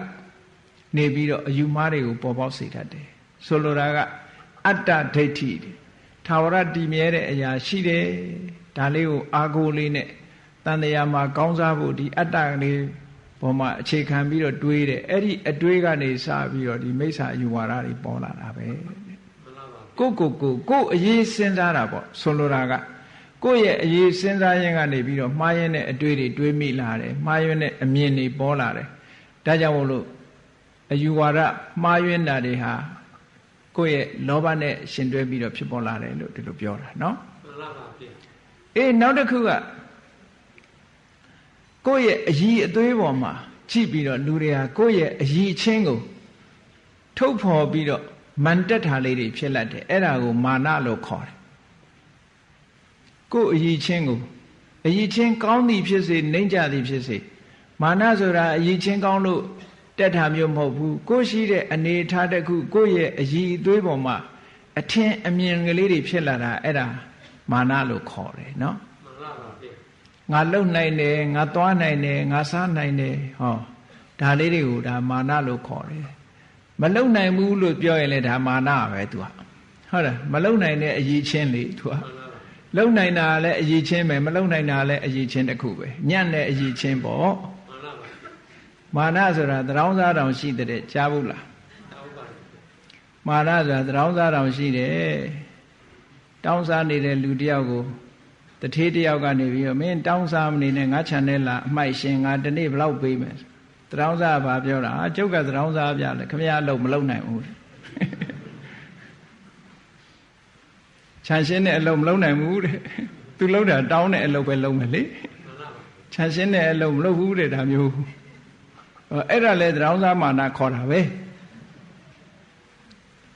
နေပြီးတော့အယူမှားတွေကိုပေါ်ပေါက်စေတတ်တယ်ဆိုလိုတာကအတ္တဒိဋ္ဌိထာဝရတည်မြဲတဲ့အရာရှိတယ်ဒါလေးကိုအာကိုလေးနဲ့တန်တရားမှာကောင်းစားဖို့ဒီအတ္တလေးပေါ်မှာအခြေခံပြီးတော့တွေးတယ်အဲ့ဒီအတွေးကနေစပြီးတော့ဒီမိစ္ဆာအယူဝါဒတွေပေါ်လာတာပဲကိုအရေးစဉ်းစားတာပေါ့ဆိုလိုတာကကိုယ့်ရဲ့အရေးစဉ်းစားရင်းကနေပြီးတော့မှားရင်းတဲ့အတွေးတွေတွေးမိလာတယ်မှားရင်းတဲ့အမြင်တွေပေါ်လာတယ်ဒါကြောင့်မို့လို့အယူဝါဒမှားယွင်းတာတွေဟာကိုယ့်ရဲ့လောဘနဲ့ရှင်တွဲပြီးတော့ဖြစ်ပေါ်လာတယ်လို့ဒီလိုပြောတာနော်မှန်ပါပါဗျာအေးနောက်တစ်ခုကကိုယ့်ရဲ့အည်အသွေးပေါ်မှာကြည့်ပြီးတော့လူတွေဟာကိုယ့်ရဲ့အည်ချင်းကိုထုတ်ဖော်ပြီးတော့မန်တက်တာလေးတွေဖြစ်လာတယ်အဲ့ဒါကိုမာနလို့ခေါ်တယ်ကိုယ့်အည်ချင်းကိုအည်ချင်းကောင်းသည်ဖြစ်စေနှိမ့်ကြသည်ဖြစ်စေမာနဆိုတာအည်ချင်းကောင်းလို့တက်တာမျိုးမဟုတ်ဘူးကိုရှိတဲ့အနေထားတစ်ခုကိုရဲ့အည်အသွေးပေါ်မှာအထင်အမြင်ကလေးတွေဖြစ်လာတာအဲ့ဒါမာနလို့ခေါ်တယ်နော်မှန်ပါပါဗျငါလုံနိုင်တယ်ငါသွားနိုင်တယ်ငါစားနိုင်တယ်ဟောဒါလေးတွေကိုဒါမာနလို့ခေါ်တယ်မလုံနိုင်ဘူးလို့ပြောရင်လည်းဒါမာနပဲသူကဟုတ်တယ်မလုံနိုင်တဲ့အည်ချင်းလေသူကလုံနိုင်တာလည်းအည်ချင်းပဲမလုံနိုင်တာလည်းအည်ချင်းတစ်ခုပဲညံ့တဲ့အည်ချင်းပေါ့မာနဆိုတာသရောင်းစားတောင်ရှိတဲ့ကြားဘူးလားမာနဆိုတာသရောင်းစားတောင်ရှိတယ်တောင်းစားနေတဲ့လူတယောက်ကိုတထေးတယောက်ကနေပြီးတော့မင်းတောင်းစားမနေနဲ့ငါခြံထဲလာအမှိုက်ရှင်ငါဒီနေ့ဘယ်လောက်ပေးမယ်သရောင်းစားဘာပြောတာကျုပ်ကသရောင်းစားပြလဲခမရအလုပ်မလုပ်နိုင်ဘူးခြံရှင်းတဲ့အလုပ်မလုပ်နိုင်ဘူးတဲ့သူလုပ်တာတောင်းတဲ့အလုပ်ပဲလုပ်မယ်လေခြံရှင်းတဲ့အလုပ်မလုပ်ဘူးတဲ့ဒါမျိုးအဲ့ဒါလဲသရောင်းစားမာနခေါ်တာပဲ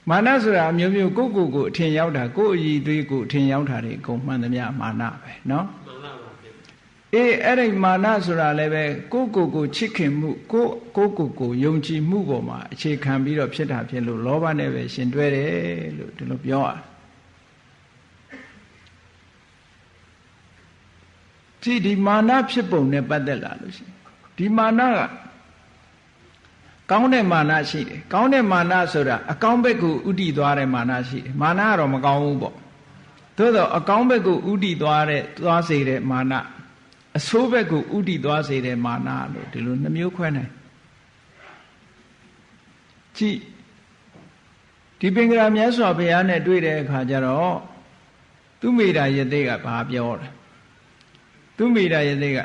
မာနဆိုတာအမျိုးမျိုးကိုအထင်ရောက်တာကိုအည်သွေးကိုအထင်ရောက်တာတွေအကုန်မှန်သမျှမာနပဲเนาะမှန်ပါပါဗျအေးအဲ့ဒီမာနဆိုတာလည်းပဲကိုချစ်ခင်မှုကိုယုံကြည်မှုပေါ်မှာအခြေခံပြီးတော့ဖြစ်တာဖြစ်လို့လောဘနဲ့ပဲရှင်တွဲတယ်လို့ဒီလိုပြောอ่ะဒီမာနဖြစ်ပုံနဲ့ပတ်သက်လာလို့ရှိရင်ဒီမာနကကောင်းတဲ့မာနရှိတယ်ကောင်းတဲ့မာနဆိုတာအကောင်းဘက်ကိုဥတည်သွားတဲ့မာနရှိတယ်မာနကတော့မကောင်းဘူးပေါ့သို့တော့အကောင်းဘက်ကိုဥတည်သွားစေတဲ့မာနအဆိုးဘက်ကိုဥတည်သွားစေတဲ့မာနလို့ဒီလိုနှမျိုးခွဲနိုင်ကြည့်ဒီပင်ကရာမြတ်စွာဘုရားနဲ့တွေ့တဲ့အခါကျတော့သူမိတာယသိကဘာပြောလဲသူမိတာယသိက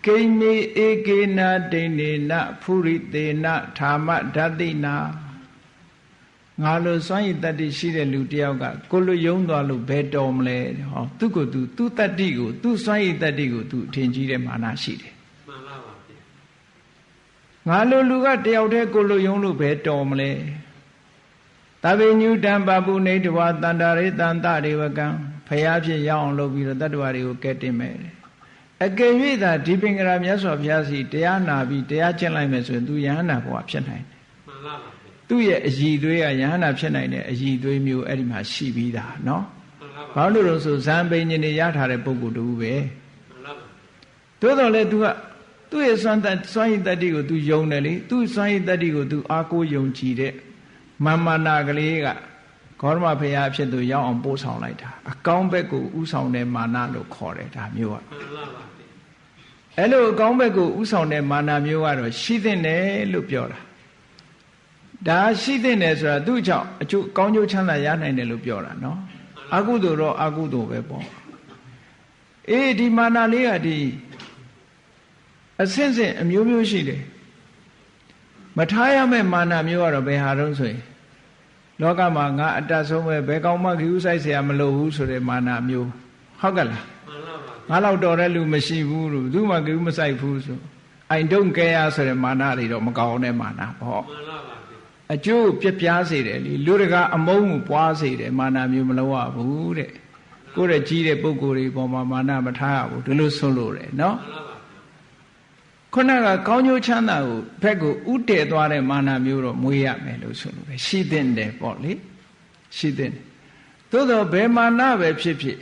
ကိမေဧကေနာဒိနေနဖုရိသေနဓမ္မဓာတိနာငါလိုစွမ်းရည်တတ္တိရှိတဲ့လူတယောက်ကကိုလိုယုံသွားလို့ဘယ်တော်မလဲဟောသူ့ကိုယ်သူတတ္တိကိုသူ့စွမ်းရည်တတ္တိကိုသူအထင်ကြီးတဲ့မာနရှိတယ်မှန်ပါပါဗျာငါလိုလူကတယောက်တည်းကိုလိုယုံလို့ဘယ်တော်မလဲသဗ္ဗညုတံပပုနေတဝတန္တာရေတန္တရေဝကံဖရာဖြစ်ရအောင်လုပ်ပြီးတော့တတ္တဝါတွေကိုကဲတင်မယ်အကယ်၍သာဒီပင်ကရာမြတ်စွာဘုရားစီတရားနာပြီးတရားကျင့်လိုက်မယ်ဆိုရင်သူယဟန္တာဘဝဖြစ်နိုင်တယ်မှန်ပါပါသူ့ရဲ့အည်သွေးကယဟန္တာဖြစ်နိုင်တဲ့အည်သွေးမျိုးအဲ့ဒီမှာရှိပြီးသားเนาะဘာလို့လို့ဆိုဇံပိန်ညင်နေရထားတဲ့ပုဂ္ဂိုလ်တူပဲမှန်ပါပါသို့တော်လည်း तू ကသူ့ရဲ့စွမ်းရည်တတ္တိကို तू ယုံတယ်လေသူ့စွမ်းရည်တတ္တိကို तू အားကိုးယုံကြည်တဲ့မာနကလေးကဂေါရမဘုရားအဖြစ်သူရောက်အောင်ပို့ဆောင်လိုက်တာအကောင်းဘက်ကိုဥဆောင်တဲ့မာနလို့ခေါ်တယ်ဒါမျိုးကအဲ့လိုအကောင်းဘက်ကိုဥဆောင်တဲ့မာနမျိုးကတော့ရှိသင့်တယ်လို့ပြောတာဒါရှိသင့်တယ်ဆိုတာသူ့ကြောင့်အကျိုးကောင်းကျိုးချမ်းသာရနိုင်တယ်လို့ပြောတာနော်အကုသိုလ်တော့အကုသိုလ်ပဲပေါ့အေးဒီမာနလေးကဒီအဆင့်ဆင့်အမျိုးမျိုးရှိတယ်မထားရမယ့်မာနမျိုးကတော့ဘယ်ဟာတုံးဆိုရင်လောကမှာငါအတတ်ဆုံးပဲဘယ်ကောင်မှဂရုစိုက်เสียမလို့ဘူးဆိုတဲ့မာနမျိုးဟုတ်ကလားငါလောက်တော်တဲ့လူမရှိဘူးလို့သူမှဂရုမစိုက်ဘူးဆိုI don't careဆိုတဲ့မာနတွေတော့မကောင်းတဲ့မာနပေါ့အကျိုးပြပြားစေတယ်လေလူတကာအမုန်းကိုပွားစေတယ်မာနမျိုးမလုပ်ရဘူးတဲ့ကိုယ့်ရဲ့ကြီးတဲ့ပုံကိုယ်တွေပေါ်မှာမာနမထားရဘူးဒီလိုဆိုလို့တယ်နော်ခုနကကောင်းကျိုးချမ်းသာကိုဘက်ကိုဥတည်သွားတဲ့မာနမျိုးတော့မွေးရမယ်လို့ဆိုလို့ပဲရှိသင့်တယ်ပေါ့လေရှိသင့်တယ်သို့တော့ဘယ်မာနပဲဖြစ်ဖြစ်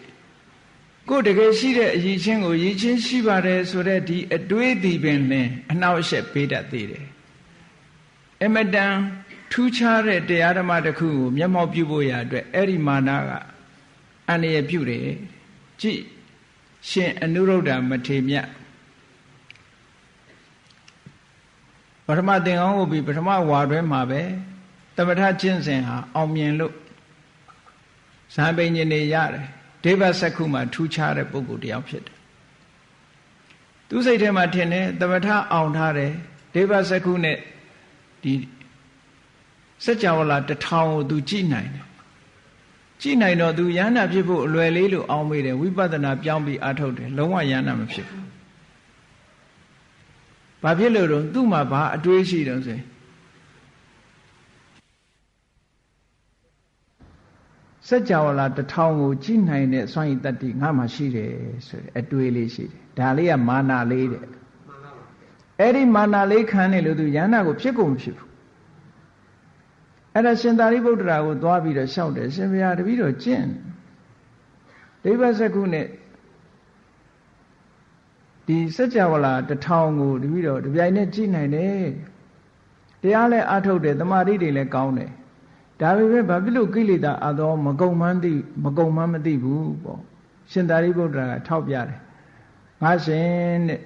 ကိုယ်တကယ်ရှိတဲ့အရည်ချင်းကိုရည်ချင်းရှိပါတယ်ဆိုတဲ့ဒီအတွေးဒီပင်လင်းအနှောက်အယှက်ပေးတတ်သေးတယ်အမတန်ထူးခြားတဲ့တရားဓမ္မတစ်ခုကိုမျက်မှောက်ပြုဖို့ရအတွက်အဲ့ဒီမာနကအန္တရာယ်ပြုတယ်ကြည့်ရှင်အနုရုဒ္ဓမထေမြတ်ပထမသင်္ကန်းကိုပြီးပထမဝါတွဲမှာပဲသမထကျင့်စဉ်ဟာအောင်မြင်လို့ဇာပိညင်နေရတယ်ဒေဝစက္ခုမှာထူးခြားတဲ့ပုဂ္ဂိုလ်တယောက်ဖြစ်တယ်သူစိတ်ထဲမှာထင်တယ်သမထအောင်ထားတယ်ဒေဝစက္ခုနဲ့ဒီစัจ java လာ1000ကိုသူကြည့်နိုင်တယ်ကြည့်နိုင်တော့သူယန္တာဖြစ်ဖို့အလွယ်လေးလို့အောင်းမိတယ်ဝိပဿနာပြောင်းပြီးအားထုတ်တယ်လုံးဝယန္တာမဖြစ်ဘူးဘာဖြစ်လို့တော့သူ့မှာဘာအတွေးရှိတော့ဆိုရင်စัจ java လာ1000ကိုကြည့်နိုင်တဲ့စွမ်းရည်တတ္တိငါမှရှိတယ်ဆိုတဲ့အတွေးလေးရှိတယ်ဒါလေးကမာနလေးတဲ့အဲ့ဒီမာနလေးခံနေလို့သူယန္တာကိုဖြစ်ကုန်မဖြစ်ဘူးအဲ့ဒါရှင်သာရိပုတ္တရာကိုသွားပြီးတော့လျှောက်တယ်ရှင်ဘုရားတပည့်တော်ကျင့်ဒိဗ္ဗစက္ခုနဲ့ဒီစัจ java လာ1000ကိုတပည့်တော်ဒီပြိုင်နဲ့ကြည့်နိုင်တယ်တရားလည်းအထုတ်တယ်တမာတိတွေလည်းကောင်းတယ်ဒါပေမဲ့ဘာဖြစ်လို့ကိလေသာအသောမကုံမှန်းမသိဘူးပေါ့ရှင်သာရိပုတ္တရာကထောက်ပြတယ်ငါရှင်တဲ့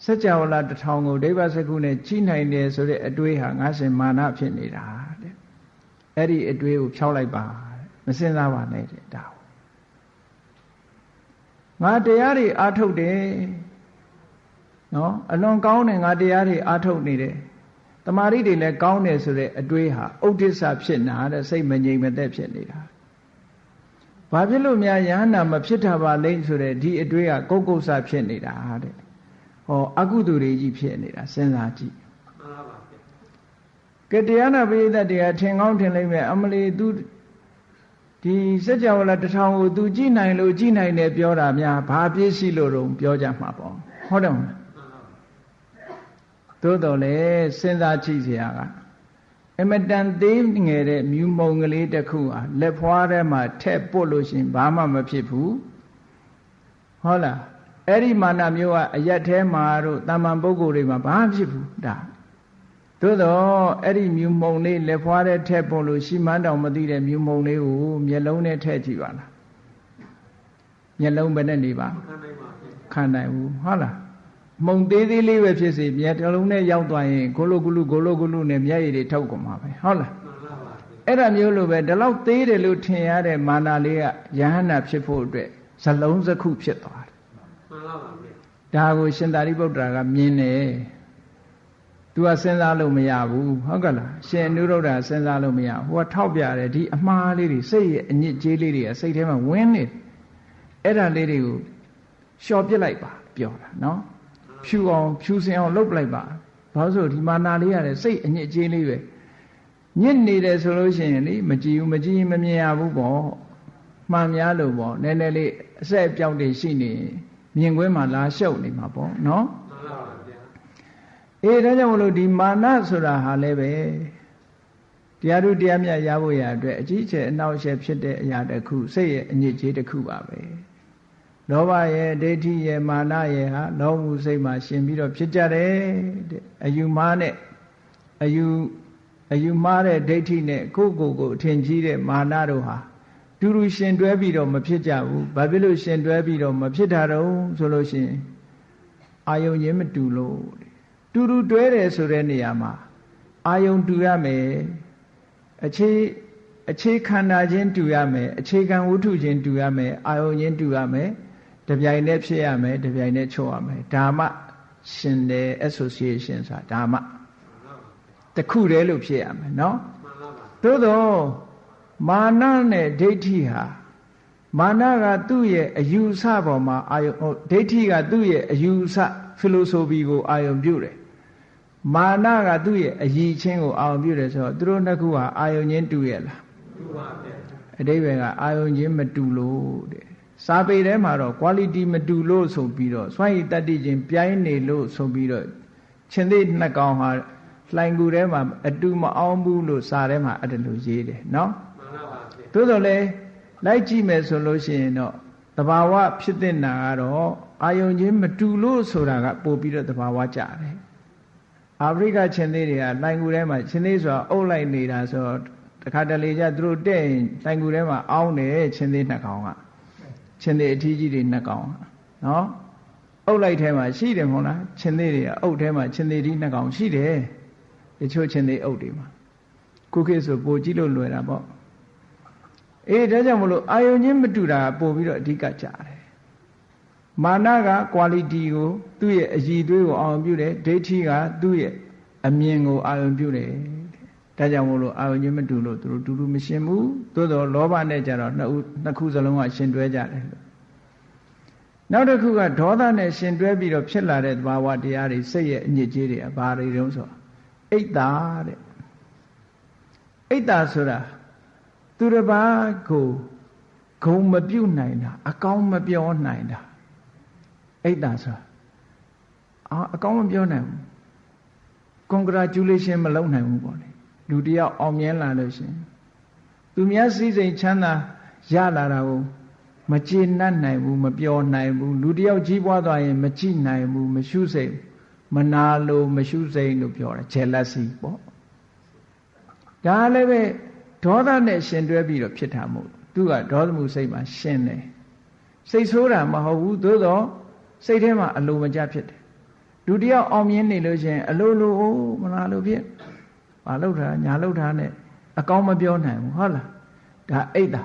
စัจ java လာ1000ကိုဒိဗ္ဗစက္ခုနဲ့ကြည့်နိုင်တယ်ဆိုတဲ့အတွေးဟာငါရှင်မာနဖြစ်နေတာတဲ့အဲ့ဒီအတွေးကိုဖြောက်လိုက်ပါမစင်စားပါနဲ့တဲ့ဒါငါတရားတွေအားထုတ်တယ်နော်အလွန်ကောင်းတယ်ငါတရားတွေအားထုတ်နေတယ်တမာရီတွေလည်းကောင်းတယ်ဆိုတဲ့အတွေးဟာဥဒိစ္စဖြစ်နာတဲ့စိတ်မငြိမ်မသက်ဖြစ်နေတာဘာဖြစ်လို့များယဟန္တာမဖြစ်တာပါလိမ့်ဆိုတဲ့ဒီအတွေးကကုတ်ကုတ်ဆဖြစ်နေတာတဲ့ဟောအကုသိုလ်တွေကြီးဖြစ်နေတာစဉ်းစားကြည့်မှန်ပါပါကတရားနာပိဋကတရားထင်ကောင်းထင်လိမ့်မယ်အမလီ तू ဒီစัจ java လာ1000ကို तू ကြည့်နိုင်လို့ကြည့်နိုင်တယ်ပြောတာများဘာပြည့်ရှိလို့တော့ပြောကြမှာပေါ့ဟုတ်တယ်မလားသို့တော်လေစဉ်းစားကြည့်เสียကအမတန်သေးငယ်တဲ့မြူမုံကလေးတစ်ခုဟာလက်ဖွားထဲမှာထက်ပုတ်လို့ရှင်ဘာမှမဖြစ်ဘူးဟုတ်လားအဲ့ဒီမာနမျိုးကအရက်ထဲမှာတို့တာမန်ပုဂ္ဂိုလ်တွေမှာဘာမှဖြစ်ဘူးဒါသို့တော့အဲ့ဒီမြူမုံလေးလက်ဖွားထဲထက်ပုတ်လို့ရှိမှန်းတောင်မသိတဲ့မြူမုံလေးကိုမျက်လုံးနဲ့ထည့်ကြည့်ပါလားမျက်လုံးပဲနဲ့နေပါခံနိုင်ဘူးဟုတ်လားမုံသေးသေးလေးပဲဖြစ်စေမျက်လုံးနဲ့ရောက်သွားရင်ဂိုလိုဂုလုနဲ့မျက်ရည်တွေထုတ်ကုန်မှာပဲဟုတ်လားအဲ့ဒါမျိုးလိုပဲဒီလောက်သေးတယ်လို့ထင်ရတဲ့မာနလေးကယဟန္တာဖြစ်ဖို့အတွက်ဇလုံးစခုဖြစ်သွားတယ်မှန်ပါပါဗျ ဒါကိုရှင်သာရိပုတ္တရာကမြင်တယ်သူကစဉ်းစားလို့မရဘူးဟုတ်ကလားရှင်အနုရုဒ္ဓစဉ်းစားလို့မရဟိုကထောက်ပြတယ်ဒီအမှားလေးတွေစိတ်ရဲ့အညစ်အကြေးလေးတွေကစိတ်ထဲမှာဝင်နေအဲ့ဒါလေးတွေကိုလျှော်ပြစ်လိုက်ပါပြောတာနော်ဖြူစင်အောင်လုပ်လိုက်ပါဘာလို့ဆိုဒီမာနာလေးရတယ်စိတ်အညစ်အကြေးလေးပဲညစ်နေတယ်ဆိုလို့ရှိရင်လေမကြည့်ဘူးမကြည့်မမြင်ရဘူးပေါ့မှန်များလို့ပေါ့နည်းနည်းလေးအဆက်အပြောင်းတွေရှိနေမြင်ကွင်းမှာလာရှုပ်နေမှာပေါ့နော်အေးဒါကြောင့်မလို့ဒီမာနဆိုတာဟာလည်းပဲတရားတို့တရားမြတ်ရဖို့ရအတွက်အကြီးအကျယ်အနှောက်အယှက်ဖြစ်တဲ့အရာတစ်ခုစိတ်ရဲ့အညစ်အကြေးတစ်ခုပါပဲလောဘရဲ့ဒိဋ္ဌိရဲ့မာနရဲ့ဟာလောမှုစိတ်မှာရှင်ပြီးတော့ဖြစ်ကြတယ်တဲ့အယူမှားနဲ့အယူမှားတဲ့ဒိဋ္ဌိနဲ့ကိုအထင်ကြီးတဲ့မာနတို့ဟာတူတူရှင်တွဲပြီးတော့မဖြစ်ကြဘူးဘာဖြစ်လို့ရှင်တွဲပြီးတော့မဖြစ်တာတော့ဆိုလို့ရှိရင်အာယုံချင်းမတူလို့တူတူတွဲတယ်ဆိုတဲ့နေရာမှာအာယုံတူရမယ်အခြေခန္ဓာချင်းတူရမယ်အခြေခံဝတ္ထုချင်းတူရမယ်အာယုံချင်းတူရမယ်တပြိုင်တည်းဖြစ်ရမယ်တပြိုင်တည်းချုပ်ရမယ်ဒါမှရှင်တဲ့ association ဆိုတာဒါမှတခုတည်းလို့ဖြစ်ရမယ်နော်သို့တော့မာနနဲ့ဒိဋ္ဌိဟာမာနကသူ့ရဲ့အယူဆပေါ်မှာအာယုံဒိဋ္ဌိကသူ့ရဲ့အယူဆ philosophy ကိုအာယုံပြုတယ်မာနကသူ့ရဲ့အည်ချင်းကိုအာယုံပြုတယ်ဆိုတော့သူတို့နှစ်ခုဟာအာယုံချင်းတူရဲ့လားတူပါဗျာအတိပ္ပယ်ကအာယုံချင်းမတူလို့တဲ့စာပေထဲမှာတော့ quality မတူလို့ဆိုပြီးတော့စွမ်းရည်တတ္တိချင်းပြိုင်းနေလို့ဆိုပြီးတော့ရှင်သေနှစ်ကောင်ဟာလှိုင်ကူထဲမှာအတူမအောင်ဘူးလို့စာထဲမှာအဲ့ဒါလိုရေးတယ်နော်မှန်ပါပါသို့တော်လည်းလိုက်ကြည့်မယ်ဆိုလို့ရှိရင်တော့သဘာဝဖြစ်တဲ့နာကတော့အာယုံချင်းမတူလို့ဆိုတာကပို့ပြီးတော့သဘာဝကြတယ်အာဖရိကချင်းသေးတွေကလှိုင်ကူထဲမှာချင်းသေးဆိုတာအုပ်လိုက်နေတာဆိုတော့တခါတလေကျသူတို့တဲ့ရင်လှိုင်ကူထဲမှာအောင်းတယ်ချင်းသေးနှစ်ကောင်ကချင်းသေးအထီးကြီးတွေနှစ်ကောင်နော်အုပ်လိုက်ထဲမှာရှိတယ်မဟုတ်လားချင်းသေးတွေကအုပ်ထဲမှာချင်းသေးဒီနှစ်ကောင်ရှိတယ်တချို့ချင်းသေးအုပ်တွေမှာခုခေတ်ဆိုပိုကြည့်လို့လွယ်တာပေါ့အေးဒါကြောင့်မလို့အာယုံချင်းမတူတာပို့ပြီးတော့အဓိကကြတယ်မာနက quality ကိုသူ့ရဲ့အည်သွေးကိုအာရုံပြုတယ်ဒိဋ္ဌိကသူ့ရဲ့အမြင်ကိုအာရုံပြုတယ်ဒါကြောင့်မို့လို့အာရုံချင်းမတူလို့သူတို့တူတူမရှင်ဘူးသို့တော့လောဘနဲ့ကြတော့နှစ်ခုစလုံးကရှင်တွဲကြတယ်လို့နောက်တစ်ခုကဒေါသနဲ့ရှင်တွဲပြီးတော့ဖြစ်လာတဲ့သဘာဝတရားတွေစိတ်ရဲ့အညစ်အကြေးတွေဘာတွေတုံးဆိုအိတ်တာတဲ့အိတ်တာဆိုတာသူတစ်ပါးကိုဂုံမပြုတ်နိုင်တာအကောင်းမပြောနိုင်တာအိတ်တာဆိုတာအကောင်းမပြောနိုင်ဘူး congratulation မလုပ်နိုင်ဘူးပေါ့လေလူတယောက်အောင်မြင်လာလို့ရှင်သူများစည်းစိမ်ချမ်းသာရလာတာကိုမကျေနပ်နိုင်ဘူးမပြောနိုင်ဘူးလူတယောက်ကြီးပွားသွားရင်မကြည့်နိုင်ဘူးမရှုစိတ်မနာလို့မရှုစိတ်လို့ပြောတာ jealousy ပေါ့ဒါလည်းပဲဒေါသနဲ့ရှင်တွဲပြီးတော့ဖြစ်တာမို့သူကဒေါသမှုစိတ်မှာရှင်တယ်စိတ်ဆိုးတာမဟုတ်ဘူးသို့တော့စိတ်ထဲမှာအလိုမကျဖြစ်တယ်လူတယောက်အောင်မြင်နေလို့ရှင်အလိုလိုမလားလို့ဖြစ်ဘာလို့ထားညာလို့ထားနဲ့အကောင်းမပြောနိုင်ဘူးဟုတ်လားဒါအိတ်တာ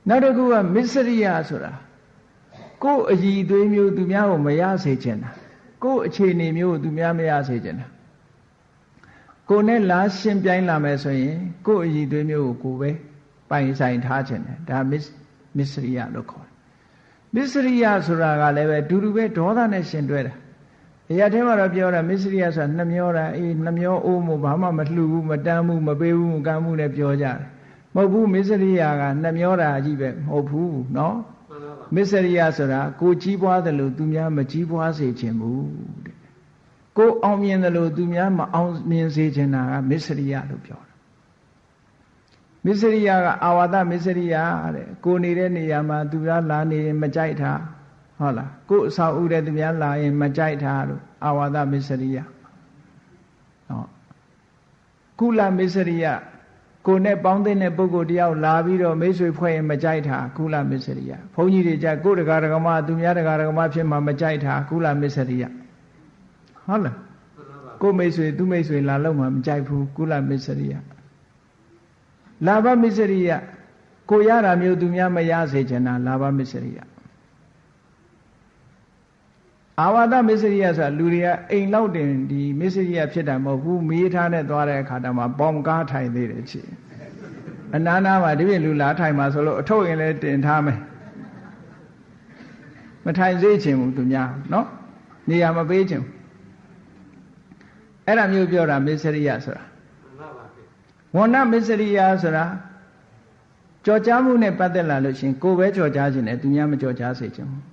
နောက်တစ်ခုကမစ္စရိယဆိုတာကိုယ်အည်သွေးမျိုးသူများကိုမရစေချင်တာကိုယ်အခြေအနေမျိုးကိုသူများမရစေချင်တာကိုယ်နဲ့လာရှင်ပြိုင်းလာမယ်ဆိုရင်ကိုယ်အည်သွေးမျိုးကိုကိုယ်ပဲပိုင်ဆိုင်ထားချင်တယ်ဒါမစ္စရိယလို့ခေါ်တယ်မစ္စရိယဆိုတာကလည်းပဲတူတူပဲဒေါသနဲ့ရှင်တွဲတာအရာထဲမှာတော့ပြောတာမစ္စရိယဆိုတာနှမျောတာနှမျောအိုးမို့ဘာမှမလှူဘူးမတန်းဘူးမပေးဘူးမကမ်းဘူးနဲ့ပြောကြတယ်မဟုတ်ဘူးမစ္စရိယကနှမျောတာကြီးပဲမဟုတ်ဘူးနော်မစ္စရိယဆိုတာကိုကြီးပွားတယ်လို့သူများမကြီးပွားစေခြင်းဘူးတဲ့ကိုအောင်မြင်တယ်လို့သူများမအောင်မြင်စေခြင်းတာကမစ္စရိယလို့ပြောတာမစ္စရိယကအာဝါဒမစ္စရိယတဲ့ကိုနေတဲ့နေရာမှာသူများလာနေရင်မကြိုက်တာဟုတ်လားကိုအဆောက်အဦတဲ့သူများလာရင်မကြိုက်တာလို့အာဝါဒမစ္စရိယဟောကုလမစ္စရိယကိုနဲ့ပေါင်းတဲ့ပုဂ္ဂိုလ်တယောက်လာပြီးတော့မိတ်ဆွေဖွဲ့ရင်မကြိုက်တာကုလမစ္စရိယဘုန်းကြီးတွေကြကိုတရားဒဂမသူများတရားဒဂမဖြစ်မှမကြိုက်တာကုလမစ္စရိယဟုတ်လားကိုမိတ်ဆွေသူမိတ်ဆွေလာလို့မှမကြိုက်ဘူးကုလမစ္စရိယလာဘမစ္စရိယကိုရတာမျိုးသူများမရစေချင်တာလာဘမစ္စရိယ အာဝါဒမစ္စရိယဆိုတာလူတွေကအိမ်လောက်တင်ဒီမစ္စရိယဖြစ်တာမဟုတ်ဘူးမေးထားနဲ့သွားတဲ့အခါတည်းမှာပေါင်ကားထိုင်သေးတယ်ချစ်အနာနာမှာဒီပြင်လူလာထိုင်မှာဆိုလို့အထုပ်ရင်လည်းတင်ထားမယ်မထိုင်စေချင်ဘူးသူများနော်နေရာမပေးချင်ဘူးအဲ့ဒါမျိုးပြောတာမစ္စရိယဆိုတာဝဏ္ဏမစ္စရိယဆိုတာကြော်ကြားမှုနဲ့ပတ်သက်လာလို့ရှင်ကိုယ်ပဲကြော်ကြားခြင်းနဲ့သူများမကြော်ကြားစေချင်ဘူး